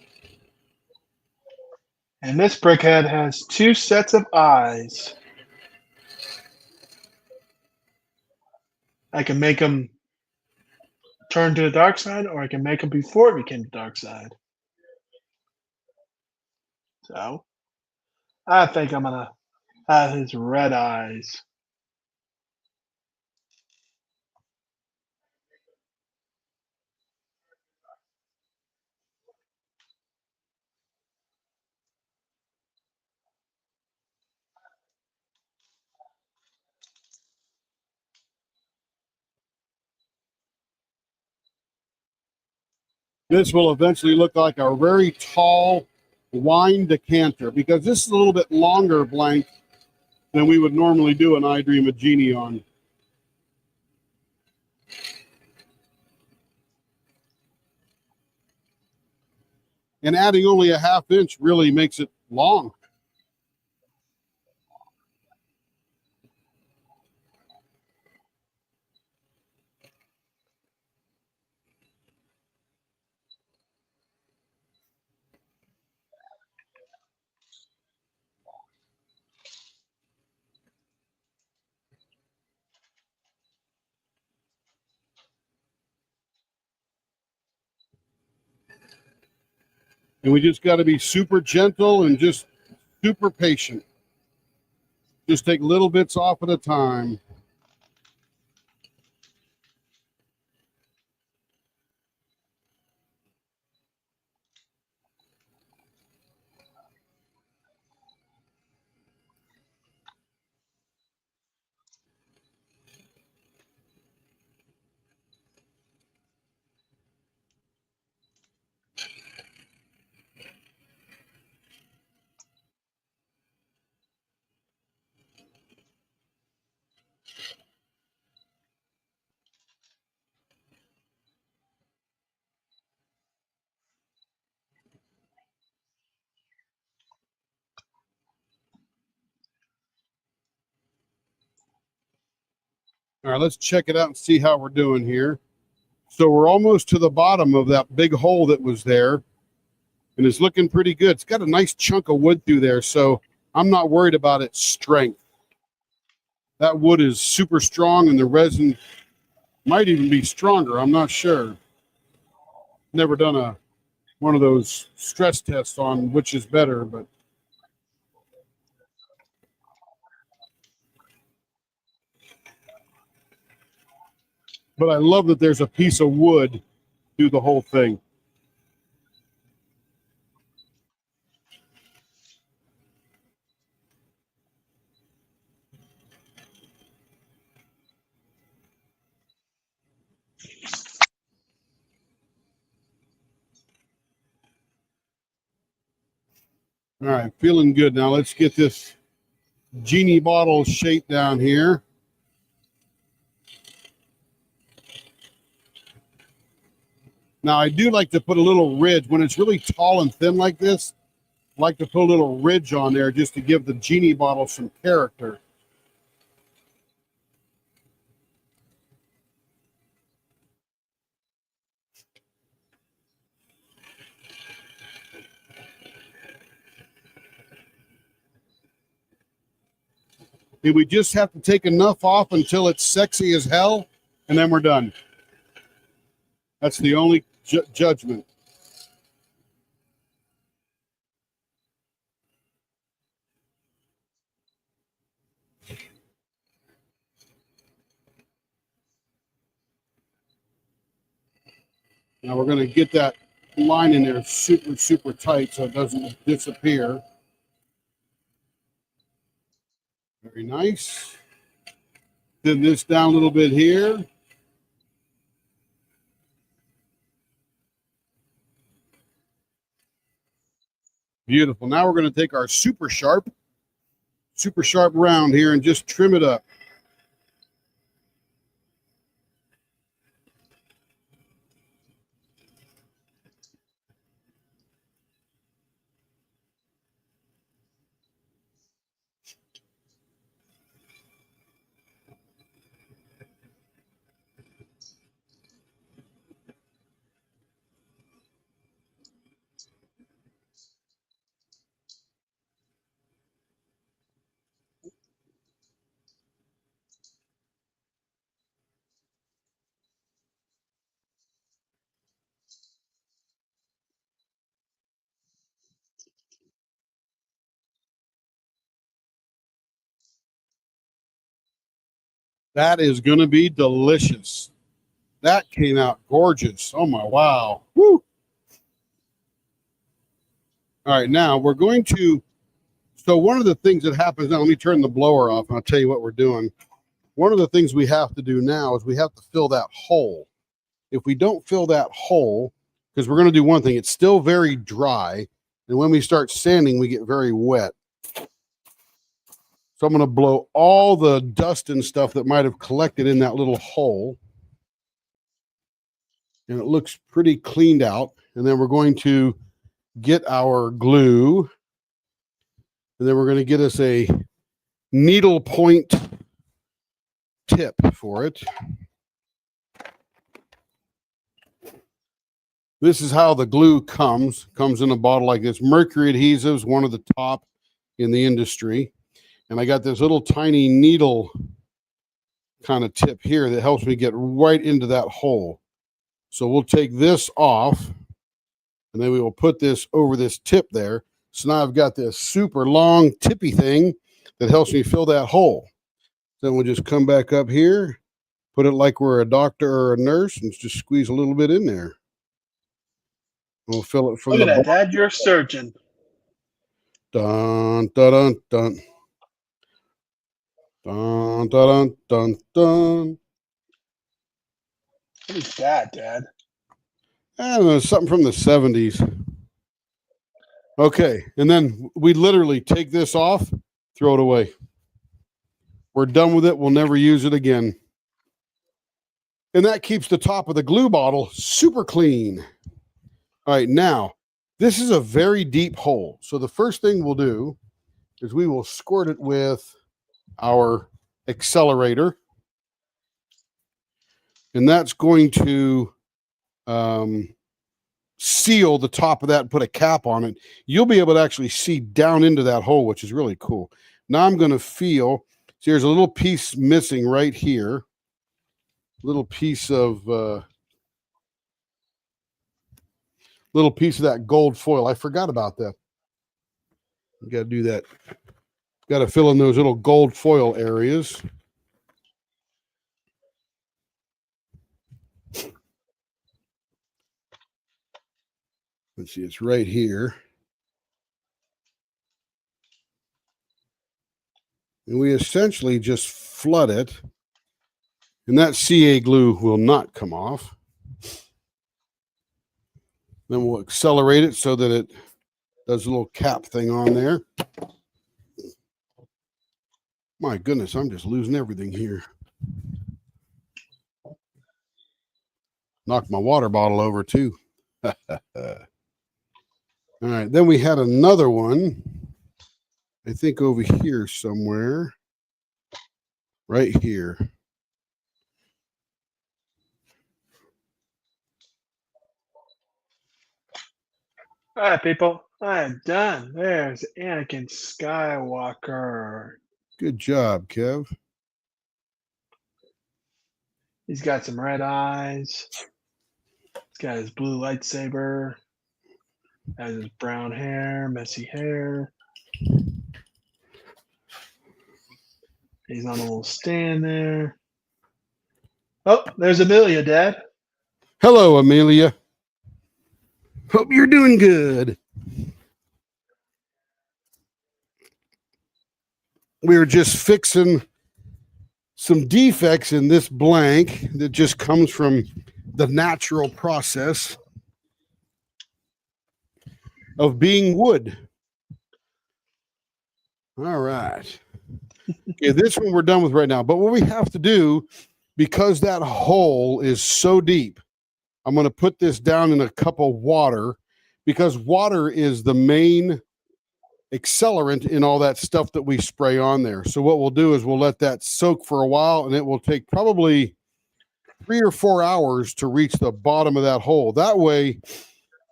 And this brickhead has 2 sets of eyes. I can make them turn to the dark side, or I can make them before it became the dark side. So, I think I'm going to have his red eyes. This will eventually look like a very tall wine decanter because this is a little bit longer blank than we would normally do an I Dream a Genie on. And adding only a 1/2 inch really makes it long. And we just got to be super gentle and just super patient. Just take little bits off at a time. All right, let's check it out and see how we're doing here. So we're almost to the bottom of that big hole that was there, and it's looking pretty good. It's got a nice chunk of wood through there, so I'm not worried about its strength. That wood is super strong, and the resin might even be stronger. I'm not sure. Never done one of those stress tests on which is better, but I love that there's a piece of wood through the whole thing. All right, feeling good. Now let's get this genie bottle shape down here. Now I do like to put a little ridge when it's really tall and thin like this. I like to put a little ridge on there just to give the genie bottle some character. And we just have to take enough off until it's sexy as hell, and then we're done. That's the only judgment. Now we're going to get that line in there super, super tight so it doesn't disappear. Very nice. Thin this down a little bit here. Beautiful. Now we're going to take our super sharp round here and just trim it up. That is going to be delicious. That came out gorgeous. Oh my, wow. Woo. All right, now we're going to, so one of the things that happens now, let me turn the blower off and I'll tell you what we're doing. One of the things we have to do now is we have to fill that hole. If we don't fill that hole, because we're going to do one thing, it's still very dry. And when we start sanding, we get very wet. So I'm going to blow all the dust and stuff that might have collected in that little hole. And it looks pretty cleaned out. And then we're going to get our glue. And then we're going to get us a needle point tip for it. This is how the glue comes in a bottle like this. Mercury adhesives, one of the top in the industry. And I got this little tiny needle kind of tip here that helps me get right into that hole. So we'll take this off and then we will put this over this tip there. So now I've got this super long tippy thing that helps me fill that hole. Then we'll just come back up here, put it like we're a doctor or a nurse, and just squeeze a little bit in there. We'll fill it from Look the at that, Dad. You're a surgeon. Dun, dun, dun, dun. Dun, dun, dun, dun. What is that, Dad? I don't know, something from the 70s. Okay, and then we literally take this off, throw it away. We're done with it. We'll never use it again. And that keeps the top of the glue bottle super clean. All right, now, this is a very deep hole. So the first thing we'll do is we will squirt it with our accelerator. And that's going to seal the top of that and put a cap on it. You'll be able to actually see down into that hole, which is really cool. Now I'm going to feel, see, there's a little piece missing right here. Little piece of that gold foil. I forgot about that. You got to do that. Got to fill in those little gold foil areas. Let's see, it's right here. And we essentially just flood it. And that CA glue will not come off. Then we'll accelerate it so that it does a little cap thing on there. My goodness, I'm just losing everything here. Knocked my water bottle over too. All right, then we had another one, I think over here somewhere. Right here. All right, people. I am done. There's Anakin Skywalker. Good job, Kev. He's got some red eyes. He's got his blue lightsaber. Has his brown hair, messy hair. He's on a little stand there. Oh, there's Amelia, Dad. Hello, Amelia. Hope you're doing good. We were just fixing some defects in this blank that just comes from the natural process of being wood. All right. Okay, this one we're done with right now. But what we have to do, because that hole is so deep, I'm going to put this down in a cup of water, because water is the main accelerant in all that stuff that we spray on there. So what we'll do is we'll let that soak for a while, and it will take probably 3 or 4 hours to reach the bottom of that hole. That way,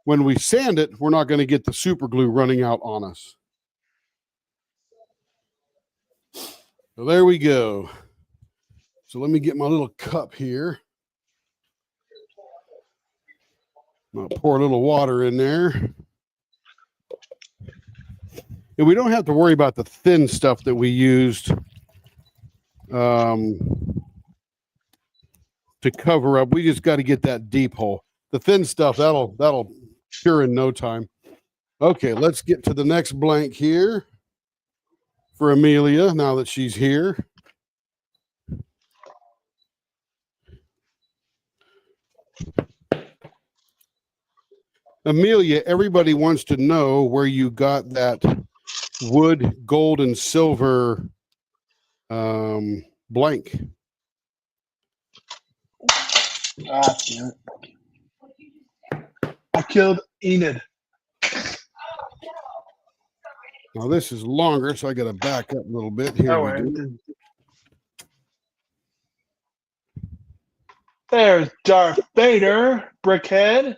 when we sand it, we're not going to get the super glue running out on us. So there we go. So let me get my little cup here. I'll pour a little water in there. And we don't have to worry about the thin stuff that we used to cover up. We just got to get that deep hole. The thin stuff, that'll cure in no time. Okay, let's get to the next blank here for Amelia now that she's here. Amelia, everybody wants to know where you got that wood, gold, and silver blank. Ah, damn it. I killed Enid. Now this is longer, so I got to back up a little bit. Here we go. There's Darth Vader, Brickhead.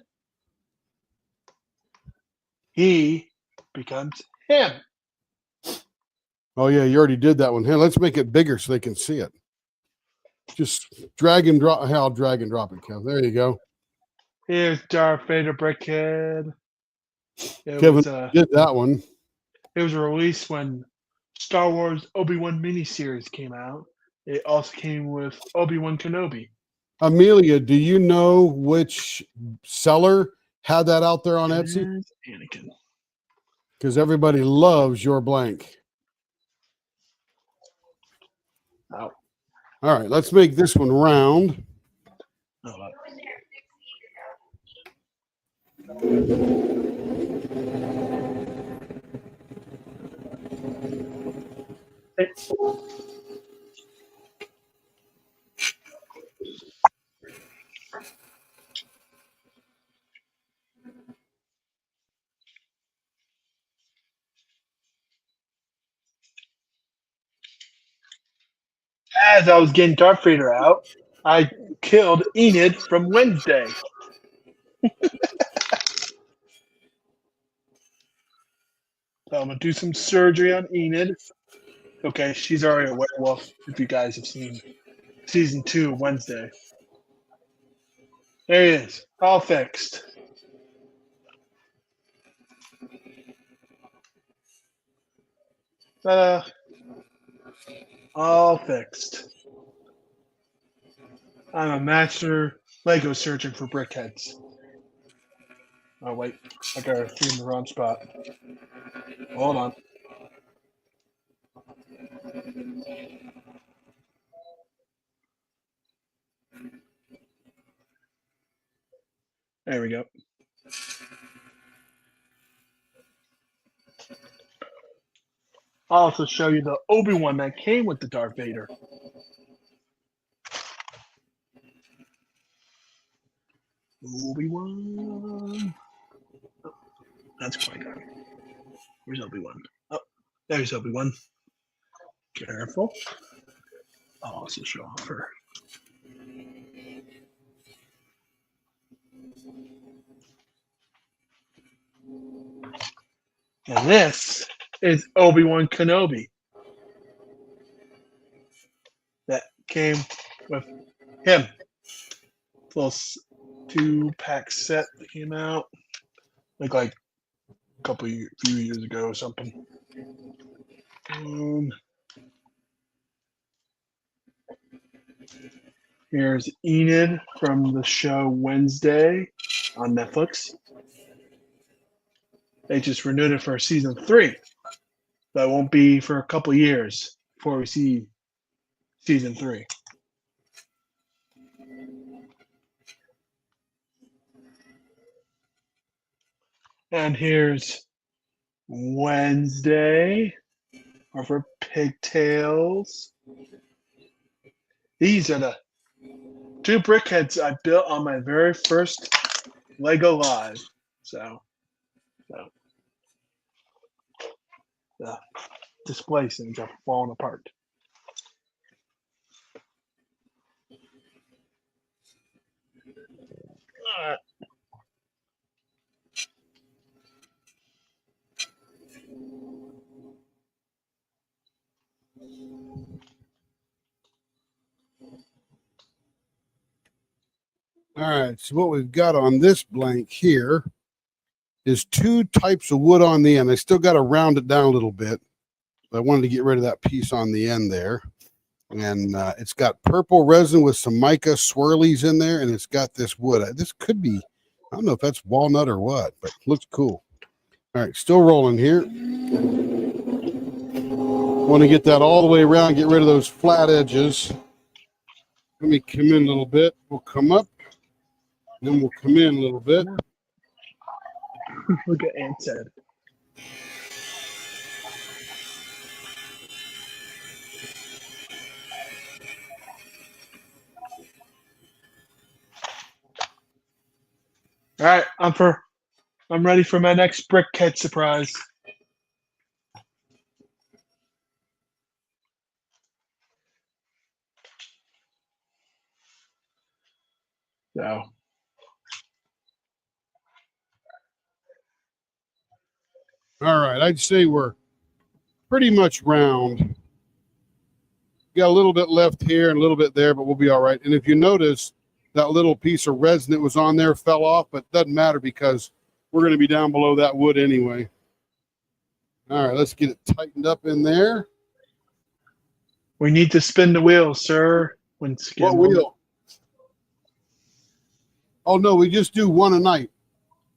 He becomes him. Oh, yeah, you already did that one. Here, let's make it bigger so they can see it. Just drag and drop. I'll drag and drop it, Kev. There you go. Here's Darth Vader, Brickhead. Kevin did that one. It was released when Star Wars Obi-Wan miniseries came out. It also came with Obi-Wan Kenobi. Amelia, do you know which seller had that out there on Etsy? Anakin. Because everybody loves your blank. Oh. All right, let's make this one round. As I was getting Darth Vader out, I killed Enid from Wednesday. So I'm going to do some surgery on Enid. Okay, she's already a werewolf, if you guys have seen season 2 of Wednesday. There he is, all fixed. All fixed. I'm a master Lego surgeon for brickheads. Oh, wait. I got her in the wrong spot. Hold on. There we go. I'll also show you the Obi-Wan that came with the Darth Vader. Obi-Wan. Oh, that's quite good. Where's Obi-Wan? Oh, there's Obi-Wan. Careful. I'll also show off her. And this is Obi-Wan Kenobi. that came with him. Little 2-pack set that came out like a few years ago or something. Here's Enid from the show Wednesday on Netflix. They just renewed it for season 3. That won't be for a couple years before we see season 3. And here's Wednesday over pigtails. These are the 2 brickheads I built on my very first Lego Live. So the display things are falling apart. All right, so what we've got on this blank here is 2 types of wood on the end. I still got to round it down a little bit. But I wanted to get rid of that piece on the end there. And it's got purple resin with some mica swirlies in there, and it's got this wood. This could be, I don't know if that's walnut or what, but it looks cool. All right, still rolling here. Want to get that all the way around, get rid of those flat edges. Let me come in a little bit. We'll come up. Then we'll come in a little bit. Look at Aunt said. All right, I'm ready for my next brickhead surprise. So All right, I'd say we're pretty much round. Got a little bit left here and a little bit there, but we'll be all right. And if you notice, that little piece of resin that was on there fell off, but doesn't matter because we're going to be down below that wood anyway. All right, let's get it tightened up in there. we need to spin the wheel, sir. What wheel? Oh no, we just do 1 a night.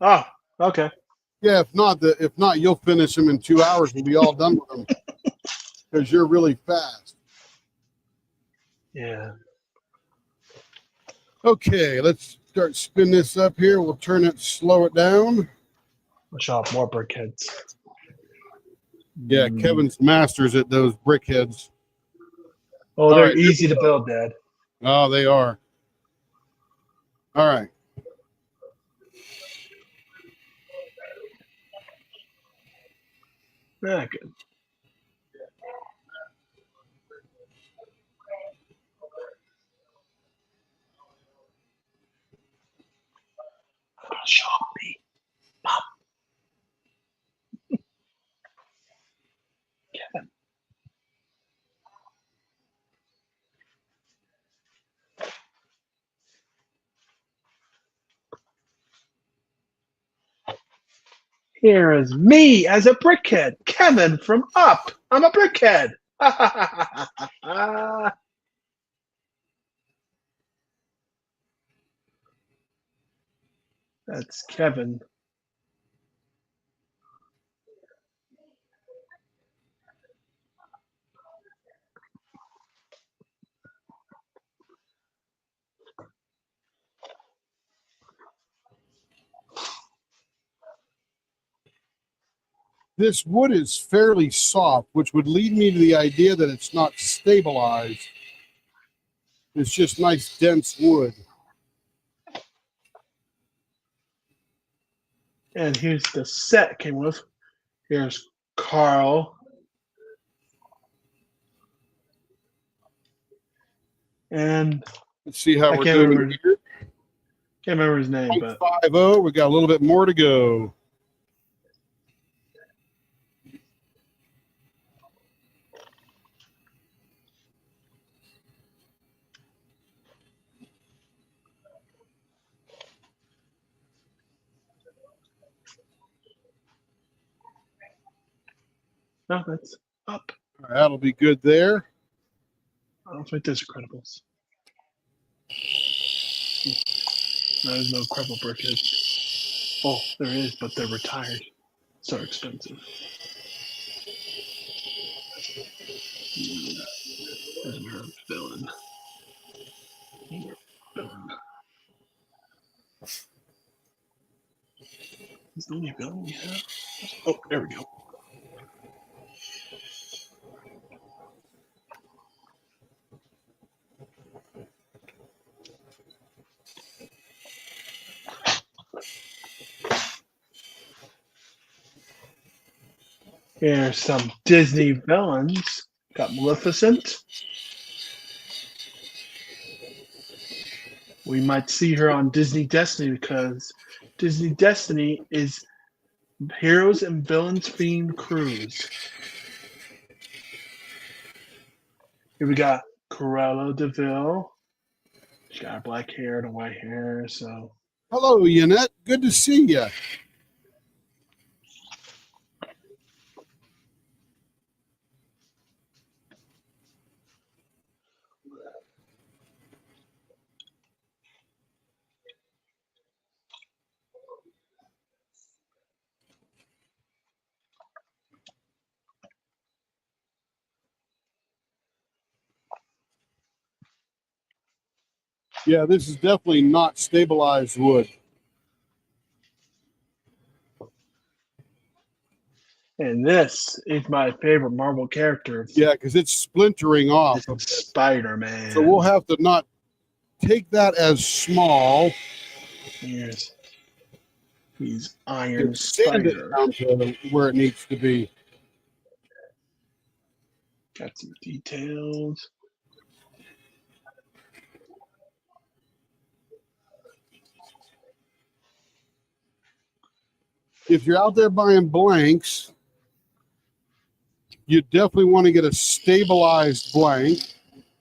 Oh, okay. Yeah, if not, you'll finish them in 2 hours and be all done with them because you're really fast. Yeah. Okay, let's start spinning this up here. We'll turn it, slow it down. I'll show off more brickheads. Yeah, Kevin's masters at those brickheads. Oh, they're easy to build, Dad. Oh, they are. All right. Yeah, good. Show me. Mom. Kevin. Here is me as a brickhead, Kevin from Up. I'm a brickhead. That's Kevin. This wood is fairly soft, which would lead me to the idea that it's not stabilized. It's just nice, dense wood. And here's the set came with. Here's Carl. And Let's see how I we're can't doing remember. here. Can't remember his name, but 0.50. We got a little bit more to go. No, that's up. All right, that'll be good there. I don't think there's Incredibles. There's no Incredible Brickheads. Oh, there is, but they're retired. So expensive. There's our villain. Is the only villain we have? Oh, there we go. Here's some Disney villains. Got Maleficent. We might see her on Disney Destiny because Disney Destiny is heroes and villains themed cruise. Here we got Cruella de Vil. She got black hair and white hair, so. Hello, Yannette. Good to see you. Yeah, this is definitely not stabilized wood. And this is my favorite Marvel character. Yeah, because it's splintering off. Spider-Man. So we'll have to not take that as small. Here's Iron Sand it Spider. down to where it needs to be. Got some details. If you're out there buying blanks, you definitely want to get a stabilized blank.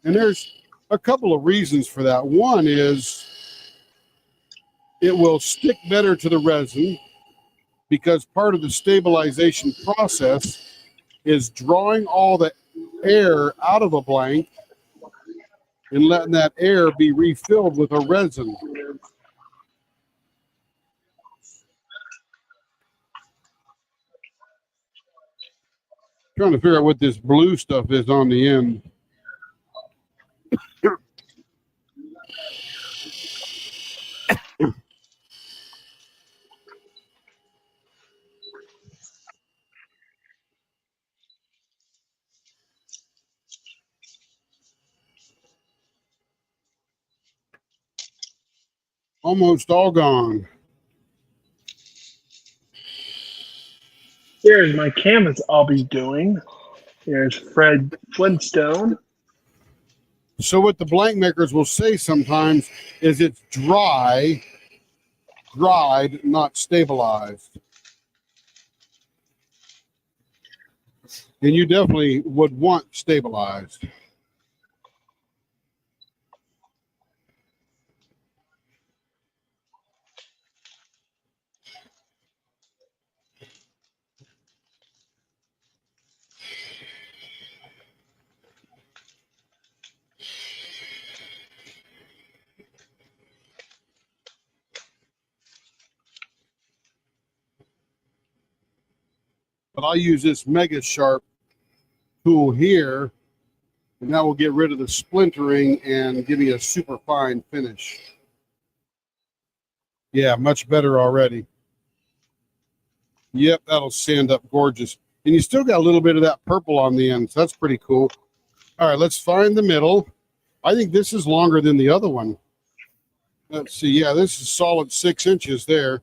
And there's a couple of reasons for that. One is it will stick better to the resin because part of the stabilization process is drawing all the air out of a blank and letting that air be refilled with a resin. Trying to figure out what this blue stuff is on the end. Almost all gone. Here's my canvas I'll be doing. Here's Fred Flintstone. So what the blank makers will say sometimes is it's dried, not stabilized. And you definitely would want stabilized. But I'll use this Mega Sharp tool here, and that will get rid of the splintering and give me a super fine finish. Yeah, much better already. Yep, that'll sand up gorgeous. And you still got a little bit of that purple on the end, so that's pretty cool. All right, let's find the middle. I think this is longer than the other one. Let's see. Yeah, this is solid 6 inches there.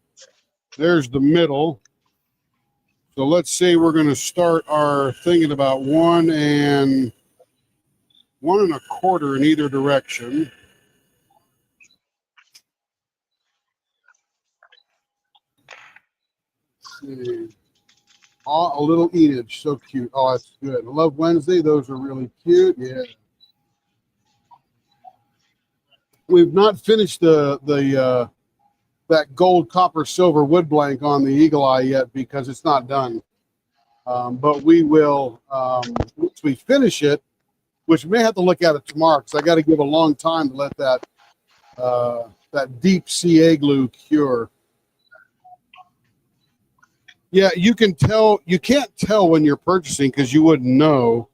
There's the middle. So let's say we're going to start our thing at about 1 1.25 in either direction. Let's see. Oh, a little Enid, so cute. Oh, that's good. I love Wednesday. Those are really cute. Yeah. We've not finished that gold, copper, silver wood blank on the Eagle Eye yet because it's not done. But we will, once we finish it, which we may have to look at it tomorrow because I got to give a long time to let that deep CA glue cure. Yeah, you can tell. You can't tell when you're purchasing because you wouldn't know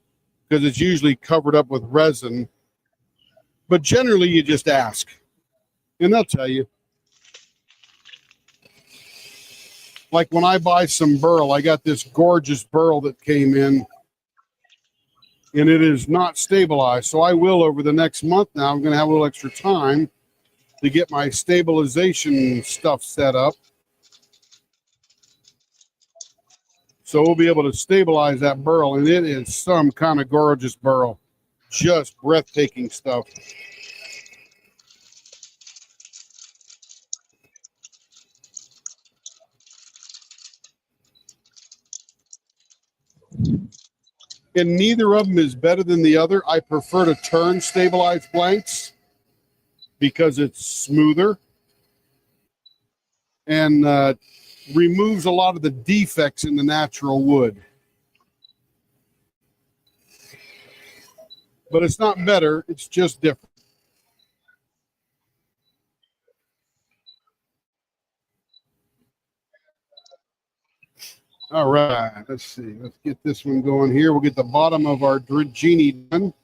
because it's usually covered up with resin. But generally, you just ask, and they'll tell you. Like when I buy some burl, I got this gorgeous burl that came in, and it is not stabilized. So I will, over the next month now, I'm going to have a little extra time to get my stabilization stuff set up. So we'll be able to stabilize that burl, and it is some kind of gorgeous burl. Just breathtaking stuff. And neither of them is better than the other. I prefer to turn stabilized blanks because it's smoother and removes a lot of the defects in the natural wood. But it's not better, it's just different. All right, let's see. Let's get this one going here. We'll get the bottom of our genie done.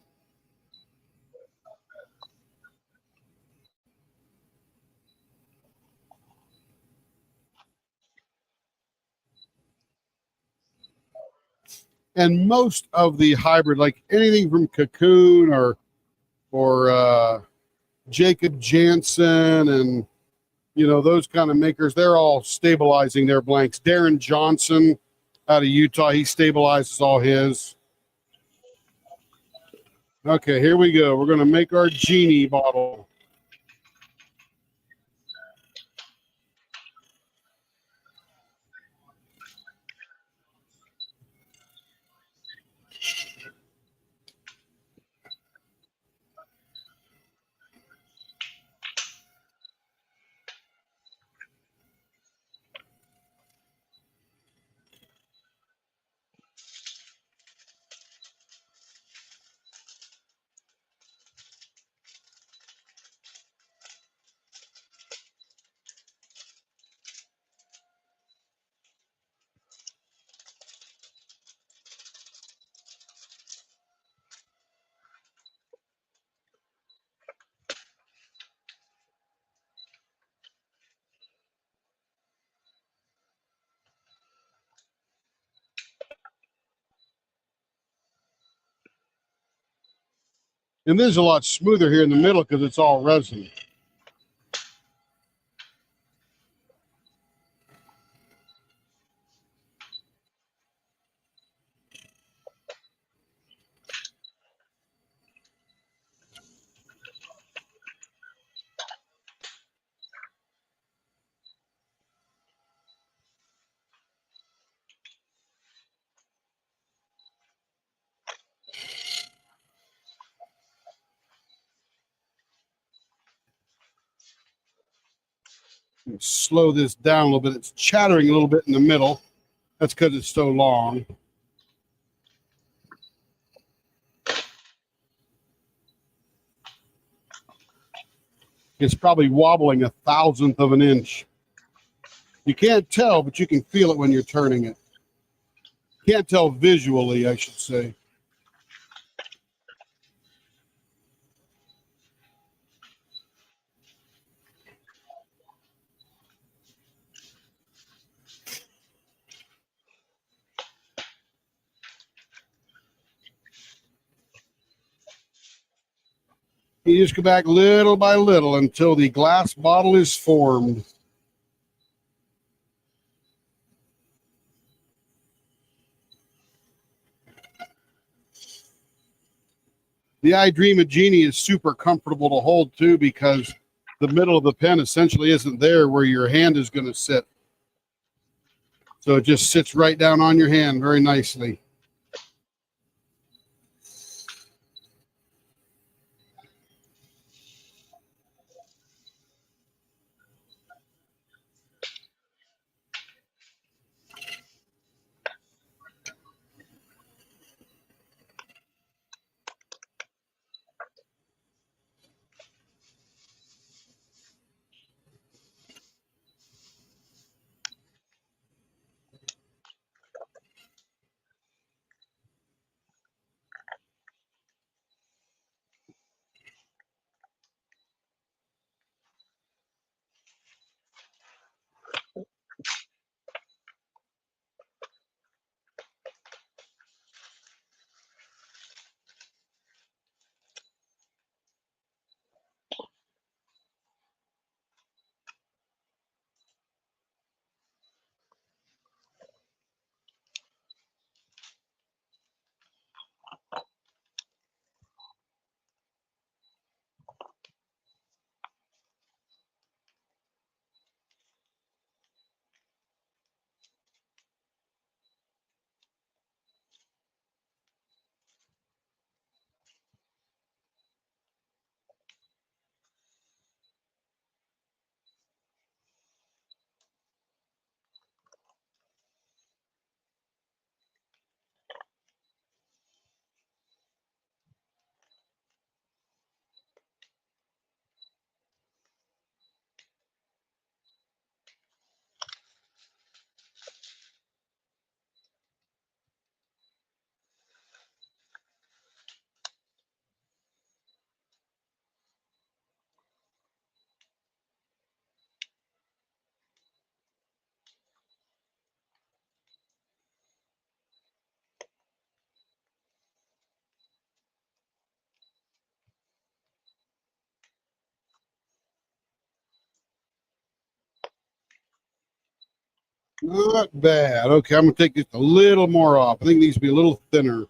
And most of the hybrid, like anything from Cocoon or Jacob Jansen and those kind of makers, they're all stabilizing their blanks. Darren Johnson out of Utah, he stabilizes all his. Okay, here we go. We're going to make our genie bottle. And this is a lot smoother here in the middle because it's all resin. Slow this down a little bit. It's chattering a little bit in the middle. That's because it's so long. It's probably wobbling 1,000th of an inch. You can't tell, but you can feel it when you're turning it. Can't tell visually, I should say. You just go back little by little until the glass bottle is formed. The iDream Genie is super comfortable to hold too because the middle of the pen essentially isn't there where your hand is going to sit. So it just sits right down on your hand very nicely. Not bad. Okay, I'm going to take just a little more off. I think it needs to be a little thinner.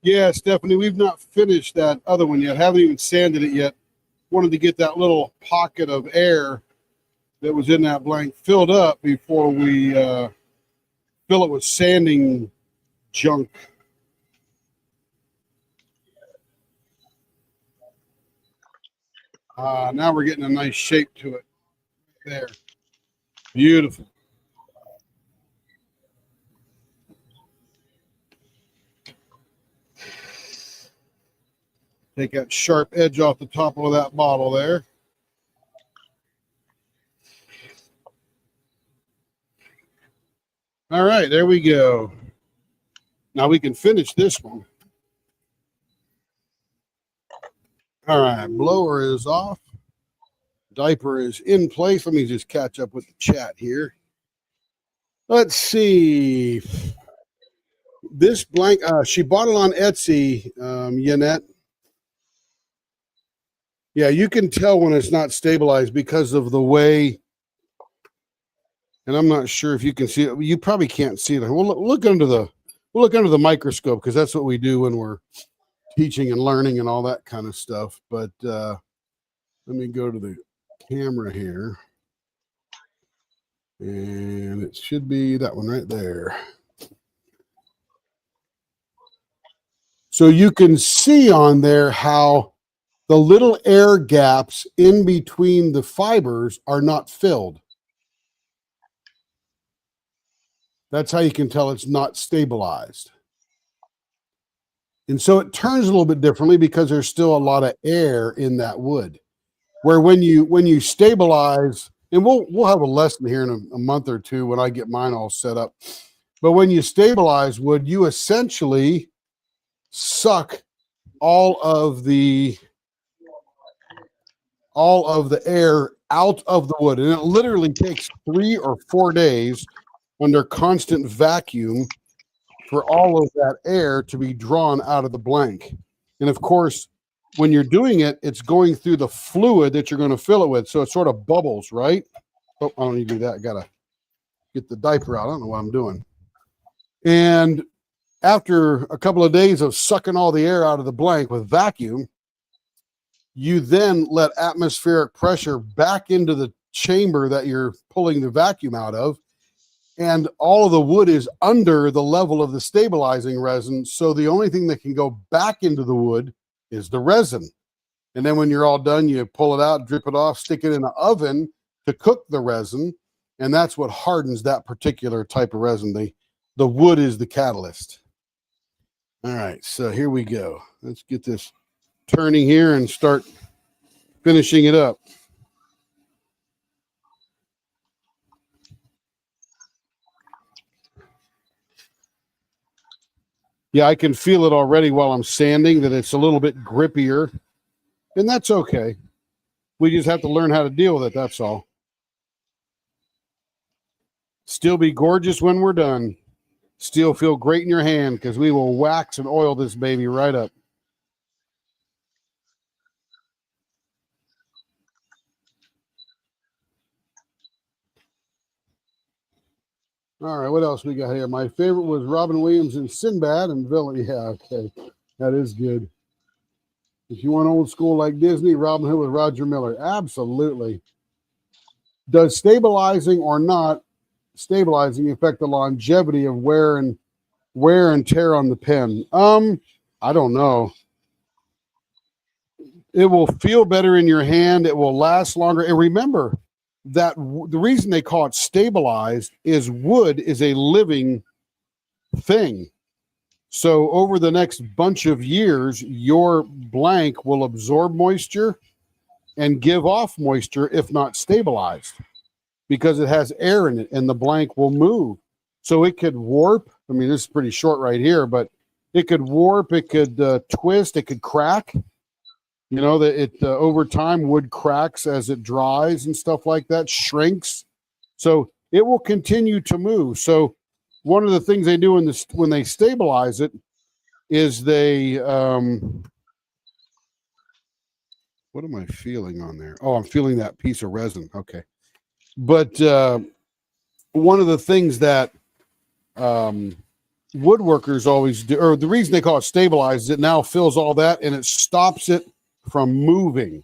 Yeah, Stephanie, we've not finished that other one yet. Haven't even sanded it yet. Wanted to get that little pocket of air that was in that blank filled up before we fill it with sanding junk. Now we're getting a nice shape to it. There. Beautiful. Take that sharp edge off the top of that bottle there. All right, there we go. Now we can finish this one. All right, blower is off. Diaper is in place. Let me just catch up with the chat here. Let's see. This blank, she bought it on Etsy, Yanette. Yeah, you can tell when it's not stabilized because of the way, and I'm not sure if you can see it. You probably can't see it. We'll look under the microscope because that's what we do when we're teaching and learning and all that kind of stuff. But let me go to the camera here, and it should be that one right there. So you can see on there how the little air gaps in between the fibers are not filled. That's how you can tell it's not stabilized. And so it turns a little bit differently because there's still a lot of air in that wood. Where when you stabilize, and we'll have a lesson here in a month or two when I get mine all set up. But when you stabilize wood, you essentially suck all of the air out of the wood. And it literally takes 3 or 4 days under constant vacuum for all of that air to be drawn out of the blank. And of course, when you're doing it, it's going through the fluid that you're going to fill it with. So it sort of bubbles, right? Oh, I don't need to do that. I got to get the diaper out. I don't know what I'm doing. And after a couple of days of sucking all the air out of the blank with vacuum, you then let atmospheric pressure back into the chamber that you're pulling the vacuum out of. And all of the wood is under the level of the stabilizing resin. So the only thing that can go back into the wood is the resin. And then when you're all done, you pull it out, drip it off, stick it in the oven to cook the resin. And that's what hardens that particular type of resin. The wood is the catalyst. All right, so here we go. Let's get this turning here and start finishing it up. Yeah, I can feel it already while I'm sanding that it's a little bit grippier, and that's okay. We just have to learn how to deal with it, that's all. Still be gorgeous when we're done. Still feel great in your hand because we will wax and oil this baby right up. All right, what else we got here? My favorite was Robin Williams and Sinbad and Villain. Yeah, okay. That is good. If you want old school like Disney, Robin Hood with Roger Miller. Absolutely. Does stabilizing or not stabilizing affect the longevity of wear and tear on the pen? I don't know. It will feel better in your hand. It will last longer. And remember that the reason they call it stabilized is wood is a living thing. So over the next bunch of years, your blank will absorb moisture and give off moisture if not stabilized because it has air in it and the blank will move. So it could warp. I mean, this is pretty short right here, but it could warp, it could twist, it could crack. You know, that it over time wood cracks as it dries and stuff like that, shrinks. So it will continue to move. So one of the things they do in this when they stabilize it is they what am I feeling on there? Oh, I'm feeling that piece of resin. Okay. But one of the things that woodworkers always do, or the reason they call it stabilized, is it now fills all that and it stops it from moving.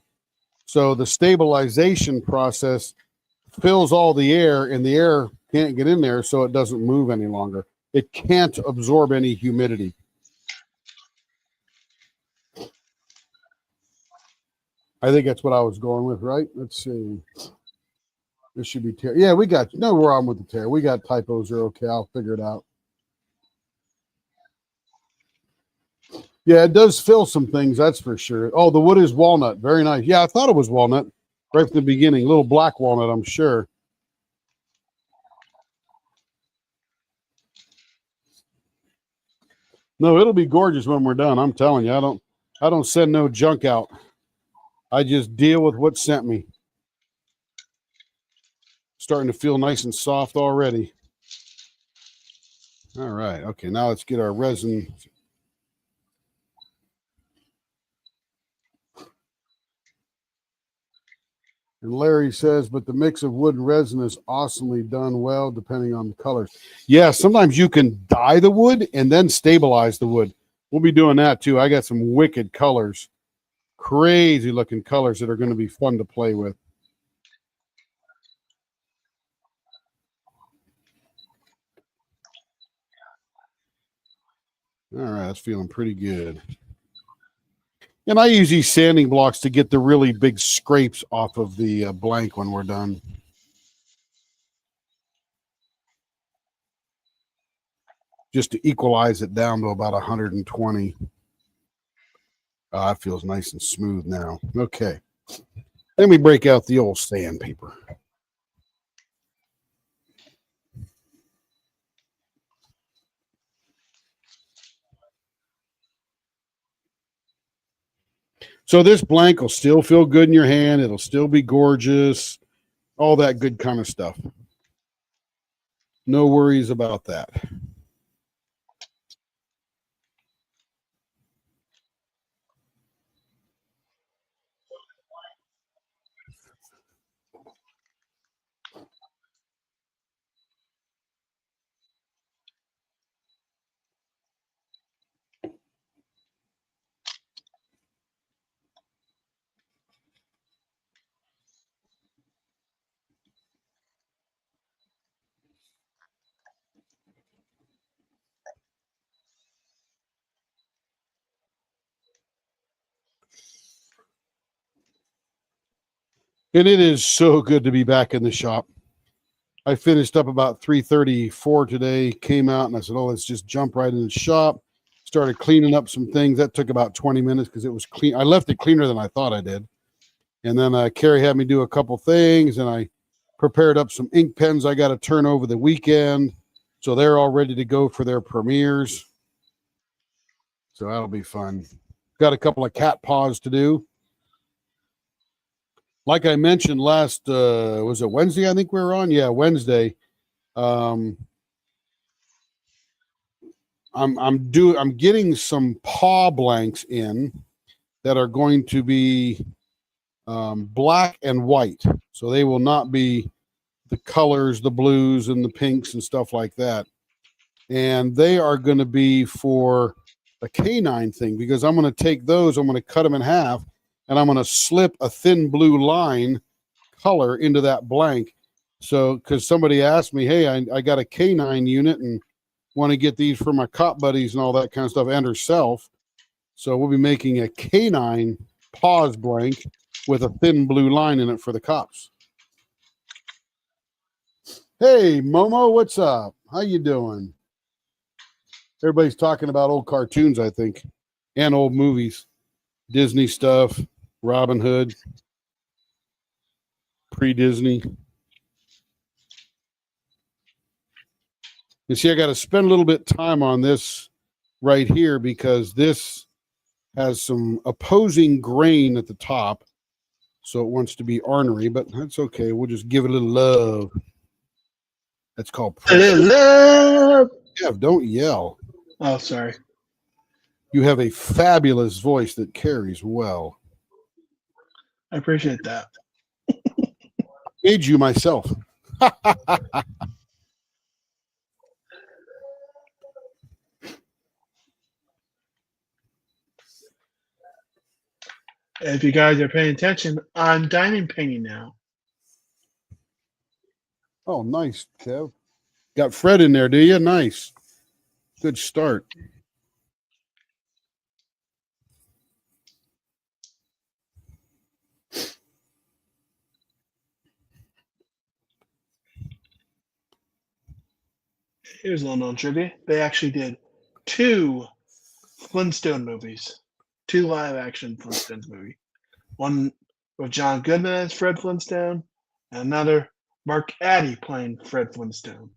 So the stabilization process fills all the air and the air can't get in there, so it doesn't move any longer. It can't absorb any humidity. I think that's what I was going with, right? Let's see. This should be tear. Yeah, we got no problem with the tear. We got typos are okay. I'll figure it out. Yeah, it does fill some things, that's for sure. Oh, the wood is walnut. Very nice. Yeah, I thought it was walnut right from the beginning. A little black walnut, I'm sure. No, it'll be gorgeous when we're done. I'm telling you, I don't send no junk out. I just deal with what sent me. Starting to feel nice and soft already. All right. Okay, now let's get our resin. And Larry says, but the mix of wood and resin is awesomely done well, depending on the colors. Yeah, sometimes you can dye the wood and then stabilize the wood. We'll be doing that too. I got some wicked colors, crazy looking colors that are going to be fun to play with. All right, that's feeling pretty good. And I use these sanding blocks to get the really big scrapes off of the blank when we're done. Just to equalize it down to about 120. It feels nice and smooth now. Okay. Then we break out the old sandpaper. So this blank will still feel good in your hand. It'll still be gorgeous. All that good kind of stuff. No worries about that. And it is so good to be back in the shop. I finished up about 3:34 today, came out and I said, oh, let's just jump right in the shop. Started cleaning up some things. That took about 20 minutes because it was clean. I left it cleaner than I thought I did. And then Carrie had me do a couple things and I prepared up some ink pens I got to turn over the weekend. So they're all ready to go for their premieres. So that'll be fun. Got a couple of cat paws to do. Like I mentioned last, was it Wednesday? I think we were on. Yeah, Wednesday. I'm getting some paw blanks in that are going to be black and white. So they will not be the colors, the blues and the pinks and stuff like that. And they are going to be for a canine thing because I'm going to take those, I'm going to cut them in half, and I'm going to slip a thin blue line color into that blank. So, because somebody asked me, hey, I got a canine unit and want to get these for my cop buddies and all that kind of stuff, and herself. So we'll be making a canine paws blank with a thin blue line in it for the cops. Hey, Momo, what's up? How you doing? Everybody's talking about old cartoons, I think, and old movies, Disney stuff, Robin Hood, pre-Disney. You see, I got to spend a little bit of time on this right here because this has some opposing grain at the top. So it wants to be ornery, but that's okay. We'll just give it a little love. That's called pressure. Love. Yeah, don't yell. Oh, sorry. You have a fabulous voice that carries well. I appreciate that. Made you myself. If you guys are paying attention, I'm diamond painting now. Oh, nice, Kev. Got Fred in there, do you? Nice. Good start. Here's a little known trivia. They actually did 2 Flintstone movies, 2 live action Flintstones movie. One with John Goodman as Fred Flintstone, and another Mark Addy playing Fred Flintstone.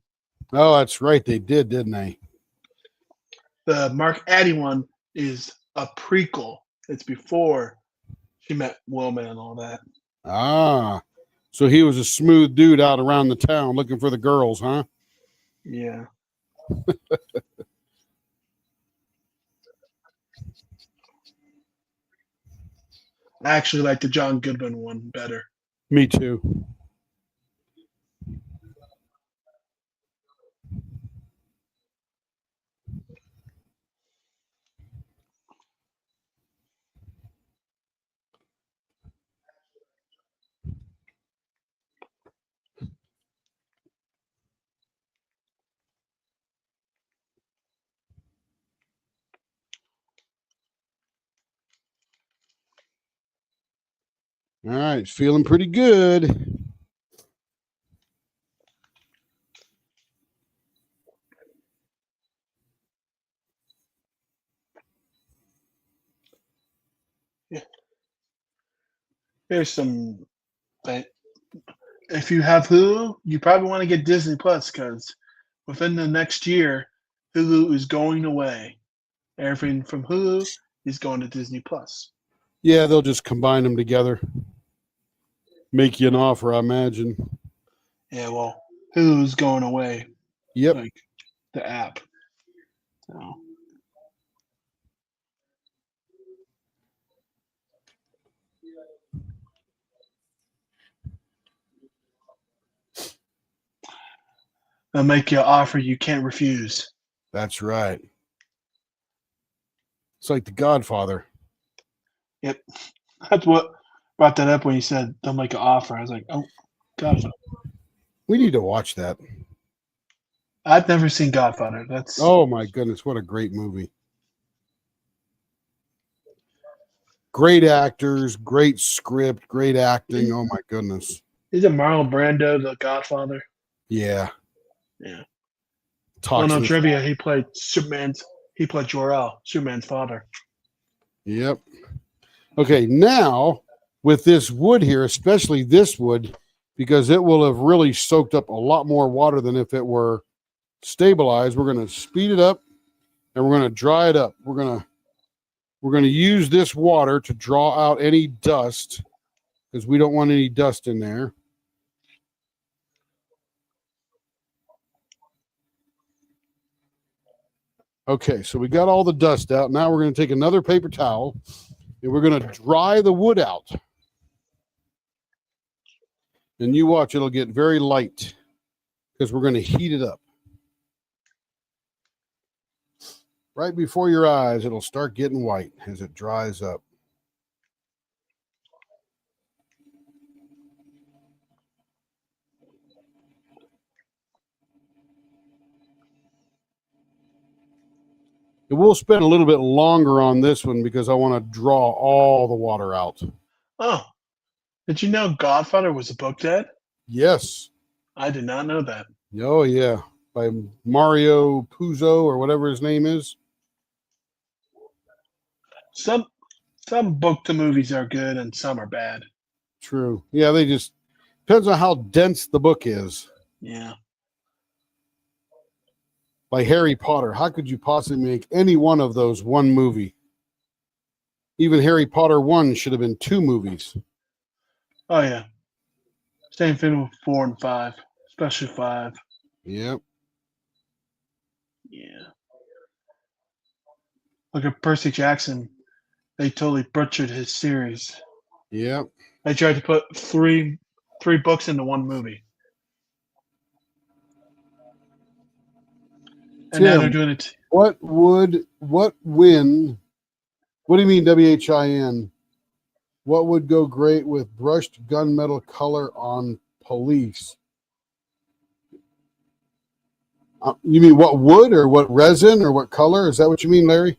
Oh, that's right. They did, didn't they? The Mark Addy one is a prequel. It's before she met Wilma and all that. Ah, so he was a smooth dude out around the town looking for the girls, huh? Yeah. I actually like the John Goodman one better. Me too. All right, feeling pretty good. Here's some. If you have Hulu, you probably want to get Disney Plus because within the next year, Hulu is going away. Everything from Hulu is going to Disney Plus. Yeah, they'll just combine them together. Make you an offer, I imagine. Yeah, well, Hulu's going away. Yep. Like the app. So. They'll make you an offer you can't refuse. That's right. It's like The Godfather. Yep. That's what brought that up when you said they'll make an offer. I was like, oh, Godfather. We need to watch that. I've never seen Godfather. That's Oh my goodness, what a great movie. Great actors, great script, great acting. Oh my goodness. Isn't Marlon Brando the Godfather? Yeah. Yeah. Talks On this- trivia, he played Jor-El, Superman's father. Yep. Okay, now with this wood here, especially this wood, because it will have really soaked up a lot more water than if it were stabilized, we're going to speed it up and we're going to dry it up. We're going to use this water to draw out any dust because we don't want any dust in there. Okay, so we got all the dust out. Now we're going to take another paper towel and we're going to dry the wood out. And you watch, it'll get very light because we're going to heat it up. Right before your eyes, it'll start getting white as it dries up. And we'll spend a little bit longer on this one because I want to draw all the water out. Oh, did you know Godfather was a book, Dad? Yes. I did not know that. Oh, yeah. By Mario Puzo or whatever his name is. Some book to movies are good and some are bad. True. Yeah, they just depends on how dense the book is. Yeah. By Harry Potter. How could you possibly make any one of those one movie? Even Harry Potter 1 should have been 2 movies. Oh yeah. Same thing with 4 and 5, especially 5. Yep. Yeah. Look at Percy Jackson. They totally butchered his series. Yep. They tried to put three books into one movie. And now they're Tim, doing it. what do you mean WHIN? What would go great with brushed gunmetal color on police? You mean what wood or what resin or what color? Is that what you mean, Larry?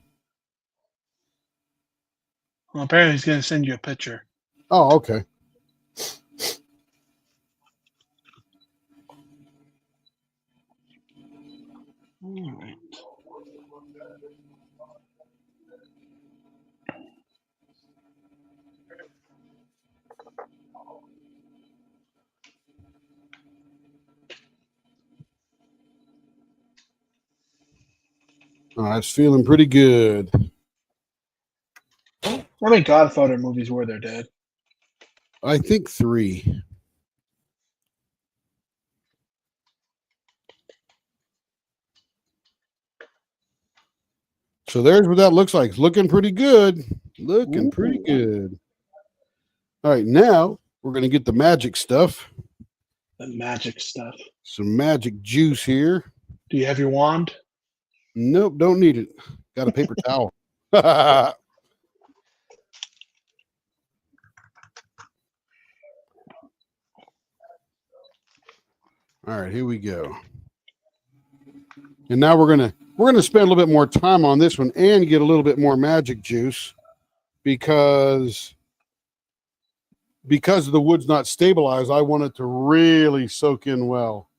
Well, apparently he's going to send you a picture. Oh, okay. All right. Oh, that's feeling pretty good. How many Godfather movies were there, Dad? I think 3. So there's what that looks like. It's looking pretty good. Looking pretty Ooh. good. All right, now we're going to get the magic stuff. The magic stuff. Some magic juice here. Do you have your wand? Nope, don't need it. Got a paper towel. All right, here we go. And now we're gonna spend a little bit more time on this one and get a little bit more magic juice because the wood's not stabilized. I want it to really soak in well.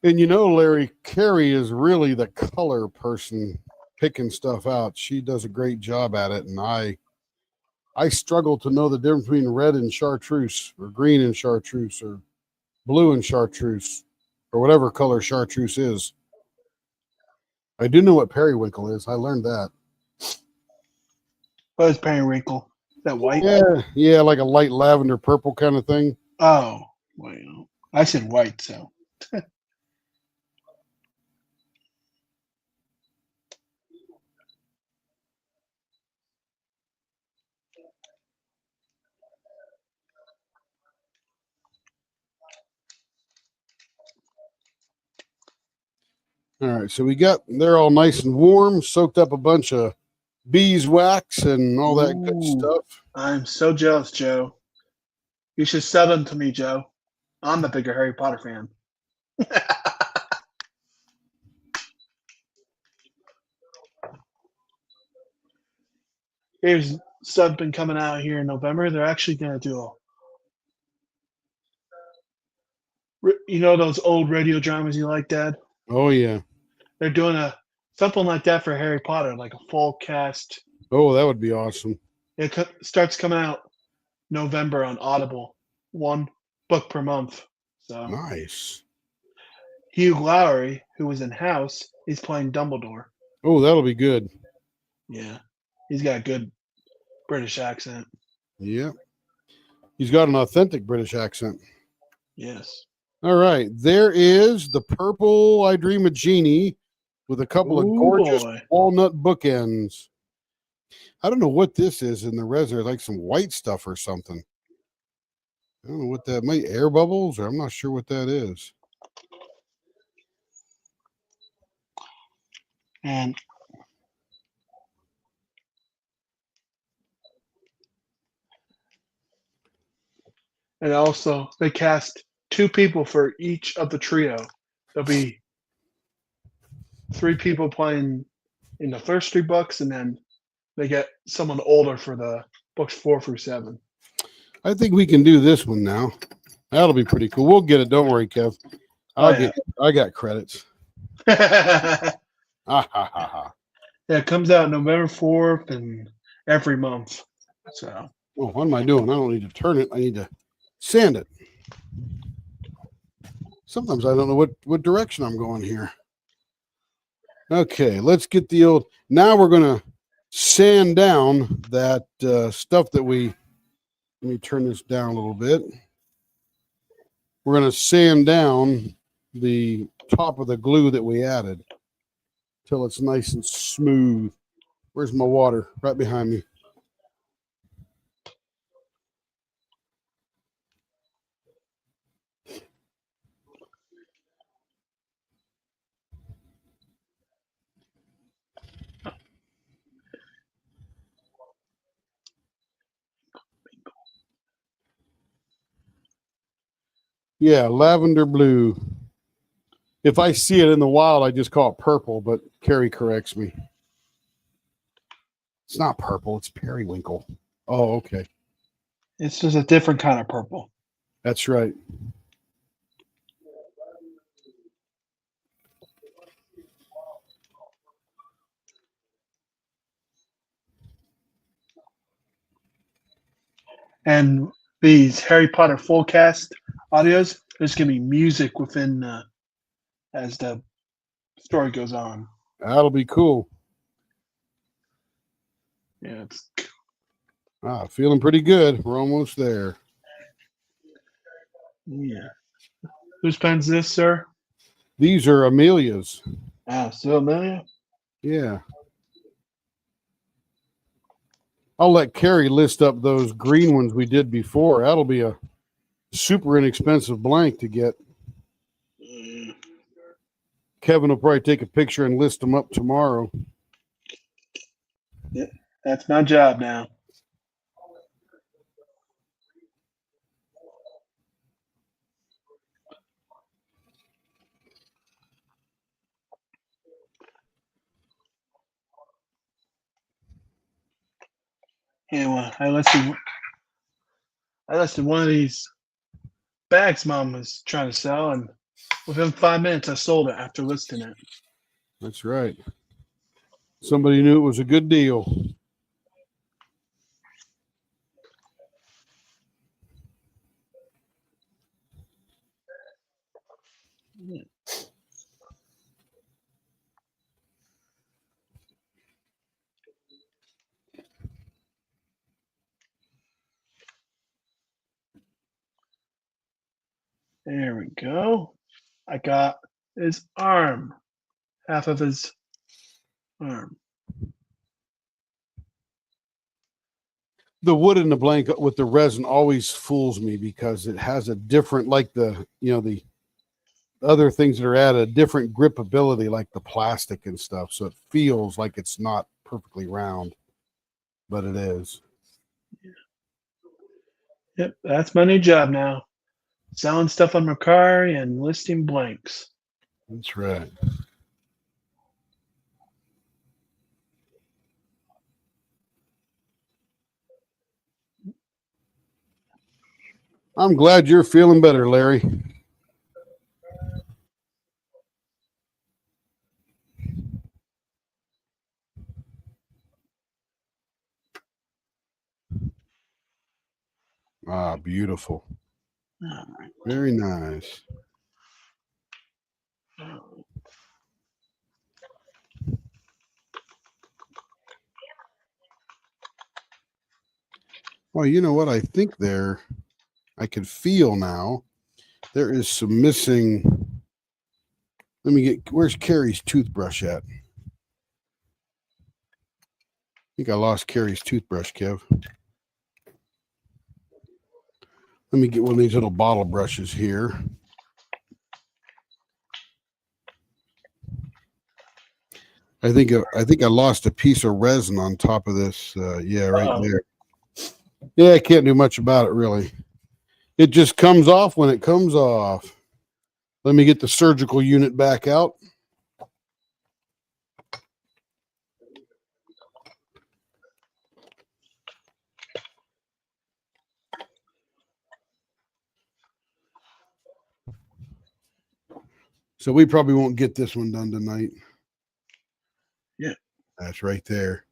And you know, Larry, Carrie is really the color person picking stuff out. She does a great job at it, and I struggle to know the difference between red and chartreuse or green and chartreuse or blue and chartreuse or whatever color chartreuse is. I do know what periwinkle is. I learned that. What is periwinkle? Is that white? Yeah, like a light lavender purple kind of thing. Oh, well, I said white, so. All right, so they're all nice and warm, soaked up a bunch of beeswax and all that good Ooh. stuff. I'm so jealous, Joe. You should sell them to me, Joe. I'm the bigger Harry Potter fan. Here's stuff been coming out here in November. They're actually going to do you know those old radio dramas you like, Dad? Oh yeah. They're doing something like that for Harry Potter, like a full cast. Oh, that would be awesome. It starts coming out November on Audible, 1 book per month. So Nice. Hugh Lowry, who was in House, is playing Dumbledore. Oh, that'll be good. Yeah, he's got a good British accent. Yeah. He's got an authentic British accent. Yes. All right. There is the purple I Dream a Genie with a couple of gorgeous walnut bookends. I don't know what this is in the resin, like some white stuff or something. I don't know what that might air bubbles, or I'm not sure what that is. And also they cast 2 people for each of the trio. There'll be 3 people playing in the first 3 books, and then they get someone older for the books 4 through 7. I think we can do this one now. That'll be pretty cool. We'll get it. Don't worry, Kev. I got credits. Yeah, it comes out November 4th and every month. So. Oh, what am I doing? I don't need to turn it. I need to sand it. Sometimes I don't know what direction I'm going here. Okay, let's get the old. Now we're going to sand down that stuff that we Let me turn this down a little bit. We're going to sand down the top of the glue that we added till it's nice and smooth. Where's my water? Right behind me. Yeah, lavender blue. If I see it in the wild, I just call it purple, but Carrie corrects me. It's not purple, it's periwinkle. Oh, okay. It's just a different kind of purple. That's right. And these Harry Potter full cast audios, there's gonna be music within as the story goes on. That'll be cool. Yeah, it's Feeling pretty good. We're almost there. yeah. Whose pen's this, sir? These are Amelia's. Still Amelia? Yeah. I'll let Carrie list up those green ones we did before. That'll be a super inexpensive blank to get. Kevin will probably take a picture and list them up tomorrow. Yeah, that's my job now. Anyway, I listed one of these bags mom was trying to sell, and within 5 minutes I sold it after listing it. That's right. Somebody knew it was a good deal. There we go. I got his arm, half of his arm. The wood in the blanket with the resin always fools me because it has a different, like the other things that are added, a different gripability, like the plastic and stuff. So it feels like it's not perfectly round, but it is. Yep, that's my new job now. Selling stuff on Mercari and listing blanks. That's right. I'm glad you're feeling better, Larry. Beautiful. Very nice. Well, you know what? I think I can feel now there is some missing. Where's Carrie's toothbrush at? I think I lost Carrie's toothbrush, Kev. Let me get one of these little bottle brushes here. I think I lost a piece of resin on top of this. Yeah, right there. Yeah, I can't do much about it really. It just comes off when it comes off. Let me get the surgical unit back out. So we probably won't get this one done tonight. Yeah. That's right there.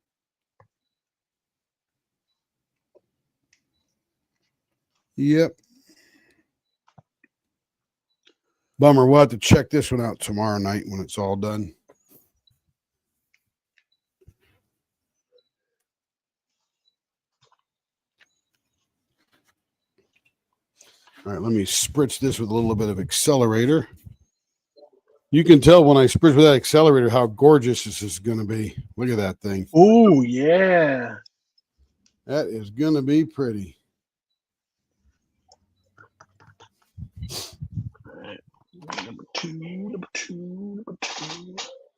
Yep. Bummer. We'll have to check this one out tomorrow night when it's all done. All right, let me spritz this with a little bit of accelerator. You can tell when I spritz with that accelerator how gorgeous this is going to be. Look at that thing. Oh, yeah. That is going to be pretty. All right. Number two.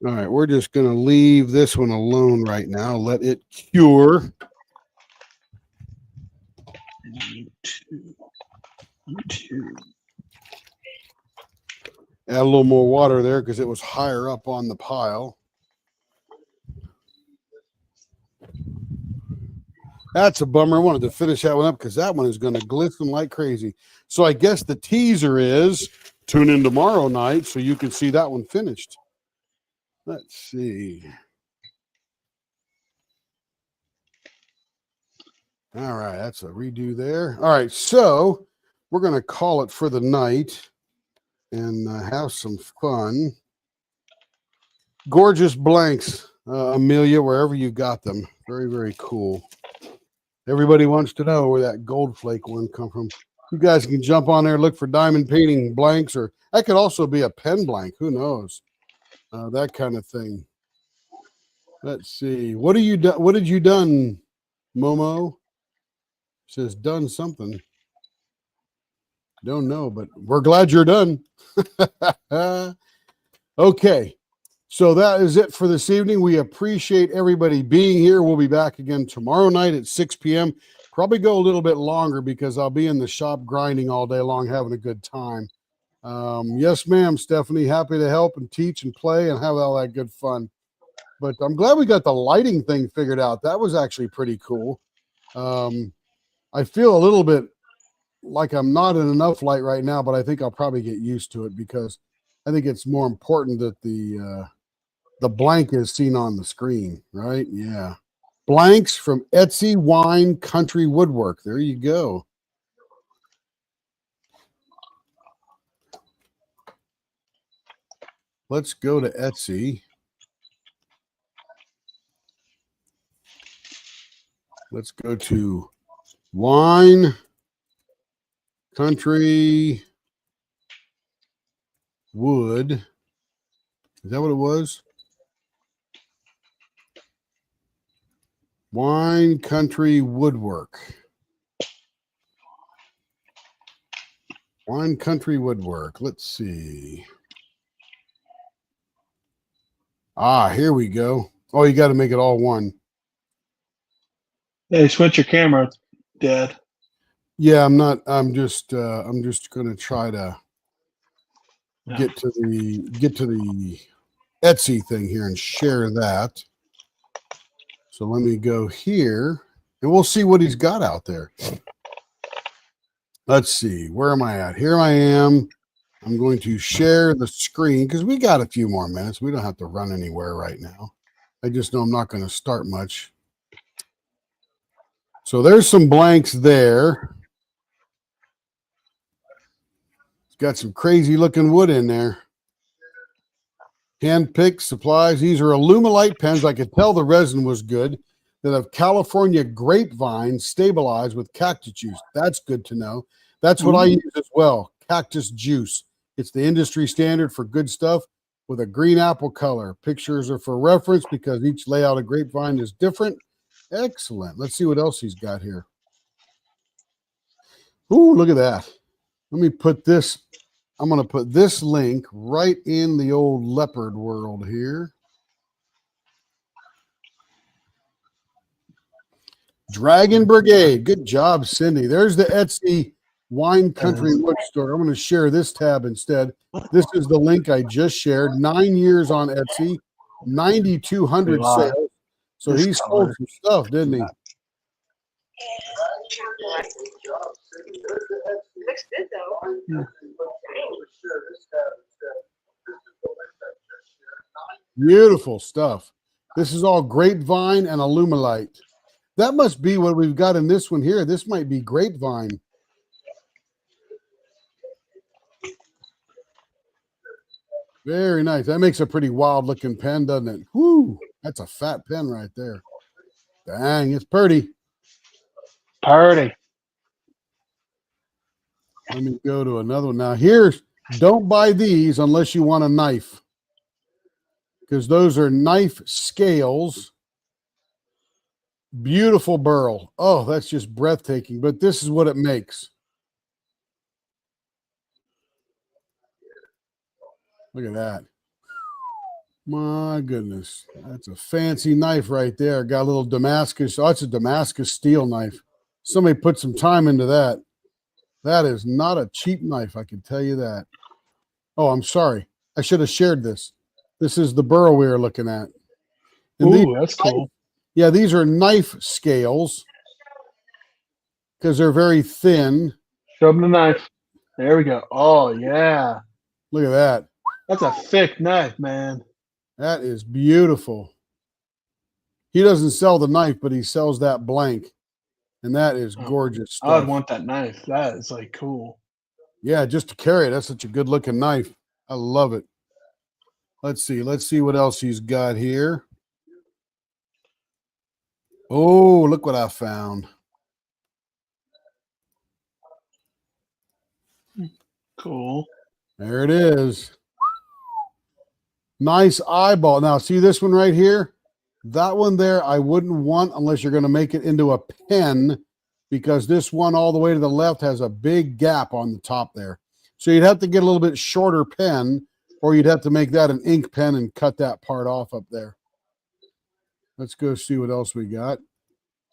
All right, we're just going to leave this one alone right now. Let it cure. Number two. Add a little more water there because it was higher up on the pile. That's a bummer. I wanted to finish that one up because that one is going to glisten like crazy. So I guess the teaser is tune in tomorrow night so you can see that one finished. Let's see. All right, that's a redo there. All right, so we're going to call it for the night and have some fun. Gorgeous blanks, Amelia, wherever you got them. Very, very cool. Everybody wants to know where that gold flake one come from. You guys can jump on there, look for diamond painting blanks, or that could also be a pen blank. Who knows? That kind of thing. Let's see. What did you done, Momo? It says done something. Don't know, but we're glad you're done. Okay. So that is it for this evening. We appreciate everybody being here. We'll be back again tomorrow night at 6 p.m. Probably go a little bit longer because I'll be in the shop grinding all day long, having a good time. Yes, ma'am, Stephanie. Happy to help and teach and play and have all that good fun. But I'm glad we got the lighting thing figured out. That was actually pretty cool. I feel a little bit like I'm not in enough light right now, but I think I'll probably get used to it because I think it's more important that the blank is seen on the screen, right? Yeah. Blanks from Etsy Wine Country Woodwork. There you go. Let's go to Etsy. Let's go to Wine Country Wood. Is that what it was? Wine Country Woodwork. Wine Country Woodwork. Let's see. Here we go. Oh, you got to make it all one. Hey, switch your camera, Dad. Yeah, I'm not. I'm just going to try to get to the Etsy thing here and share that. So let me go here and we'll see what he's got out there. Let's see. Where am I at? Here I am. I'm going to share the screen because we got a few more minutes. We don't have to run anywhere right now. I just know I'm not going to start much. So there's some blanks there. It's got some crazy looking wood in there. Hand-picked supplies. These are Alumilite pens. I could tell the resin was good. That have California grapevine stabilized with cactus juice. That's good to know. That's what I use as well. Cactus juice. It's the industry standard for good stuff with a green apple color. Pictures are for reference because each layout of grapevine is different. Excellent. Let's see what else he's got here. Ooh, look at that. Let me put this. I'm going to put this link right in the old leopard world here. Dragon Brigade. Good job, Cindy. There's the Etsy Wine Country Wood Store. I'm going to share this tab instead. This is the link I just shared. 9 years on Etsy, 9,200 sales. So he sold some stuff, didn't he? Beautiful stuff. This is all grapevine and Alumilite. That must be what we've got in this one here. This might be grapevine. Very nice. That makes a pretty wild looking pen, doesn't it? Whoo, that's a fat pen right there. Dang, it's pretty. Party. Let me go to another one. Now, don't buy these unless you want a knife, because those are knife scales. Beautiful burl. Oh, that's just breathtaking. But this is what it makes. Look at that. My goodness. That's a fancy knife right there. Got a little Damascus. Oh, it's a Damascus steel knife. Somebody put some time into that. That is not a cheap knife, I can tell you that. Oh, I'm sorry. I should have shared this. This is the burl we were looking at. And Ooh, that's cool. yeah, these are knife scales because they're very thin. Show him the knife. There we go. Oh, yeah. Look at that. That's a thick knife, man. That is beautiful. He doesn't sell the knife, but he sells that blank. And that is gorgeous I would stuff. want that knife. That is like cool. Yeah, just to carry it. That's such a good looking knife. I love it. Let's see. Let's see what else he's got here. Oh, look what I found. Cool. There it is. Nice eyeball. Now, see this one right here? That one there, I wouldn't want unless you're going to make it into a pen, because this one all the way to the left has a big gap on the top there. So you'd have to get a little bit shorter pen, or you'd have to make that an ink pen and cut that part off up there. Let's go see what else we got.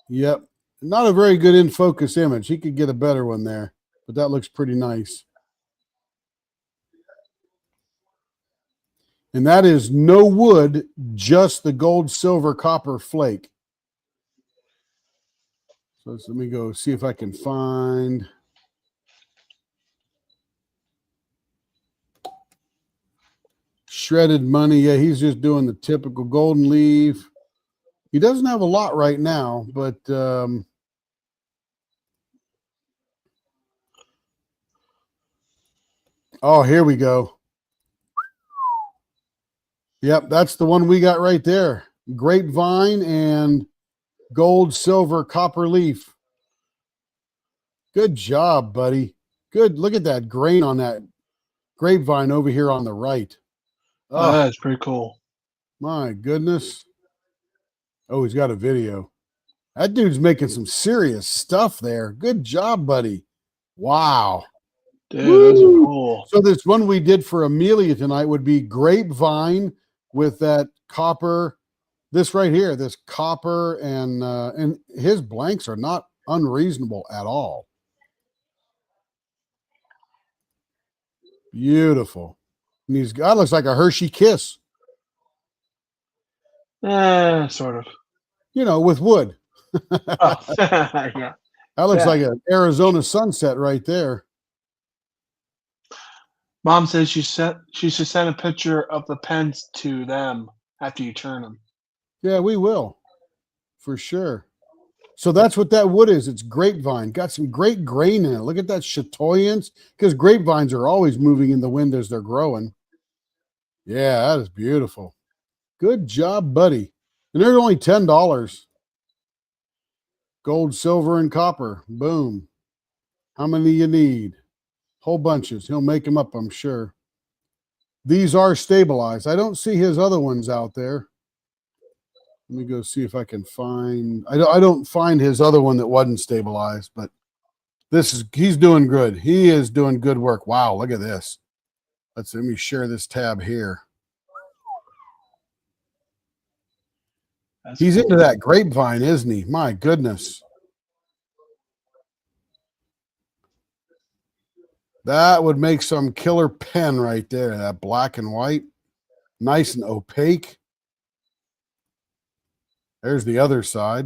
Yep. Not a very good in focus image. He could get a better one there, but that looks pretty nice. And that is no wood, just the gold, silver, copper flake. So let me go see if I can find. Shredded money. Yeah, he's just doing the typical golden leaf. He doesn't have a lot right now, but oh, here we go. Yep, that's the one we got right there. Grapevine and gold, silver, copper leaf. Good job, buddy. Good. Look at that grain on that grapevine over here on the right. Oh, that's pretty cool. My goodness. Oh, he's got a video. That dude's making some serious stuff there. Good job, buddy. Wow. Dude, those are cool. So this one we did for Amelia tonight would be grapevine with that copper. This right here, this copper, and his blanks are not unreasonable at all. Beautiful. And he's got, looks like a Hershey Kiss. Sort of. You know, with wood. Oh, yeah. That looks like an Arizona sunset right there. Mom says she should send a picture of the pens to them after you turn them. Yeah, we will. For sure. So that's what that wood is. It's grapevine. Got some great grain in it. Look at that chatoyance, because grapevines are always moving in the wind as they're growing. Yeah, that is beautiful. Good job, buddy. And they're only $10. Gold, silver, and copper. Boom. How many you need? Whole bunches. He'll make them up, I'm sure. These are stabilized. I don't see his other ones out there. Let me go see if I can find. I don't find his other one that wasn't stabilized, but he's doing good. He is doing good work. Wow, look at this. Let me share this tab here. He's into that grapevine, isn't he? My goodness. That would make some killer pen right there. That black and white. Nice and opaque. There's the other side.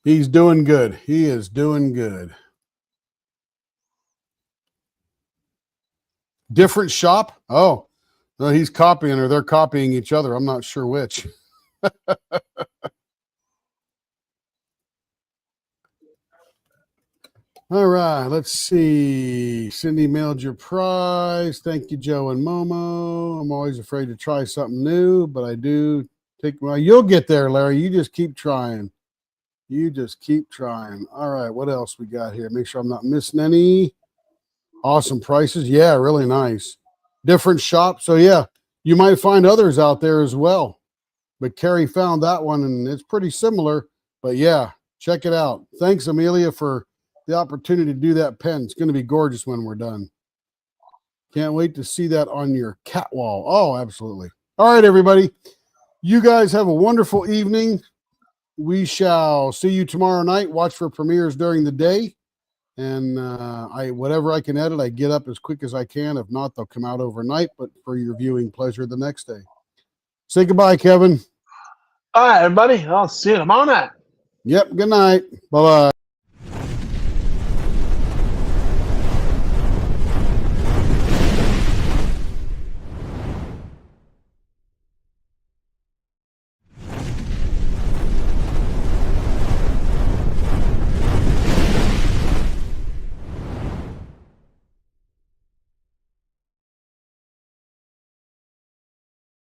He's doing good. He is doing good. Different shop? Oh, no, he's copying or they're copying each other. I'm not sure which. All right, let's see. Cindy mailed your prize. Thank you, Joe and Momo. I'm always afraid to try something new, but I do take. Well, you'll get there, Larry. You just keep trying. You just keep trying. All right, what else we got here? Make sure I'm not missing any. Awesome prices. Yeah, really nice. Different shop. So, yeah, you might find others out there as well. But Carrie found that one, and it's pretty similar. But, yeah, check it out. Thanks, Amelia, for the opportunity to do that pen. It's going to be gorgeous when we're done. Can't wait to see that on your cat wall. Oh, absolutely. All right, everybody. You guys have a wonderful evening. We shall see you tomorrow night. Watch for premieres during the day. And whatever I can edit, I get up as quick as I can. If not, they'll come out overnight, but for your viewing pleasure the next day. Say goodbye, Kevin. All right, everybody. I'll see you tomorrow night. Yep, good night. Bye-bye.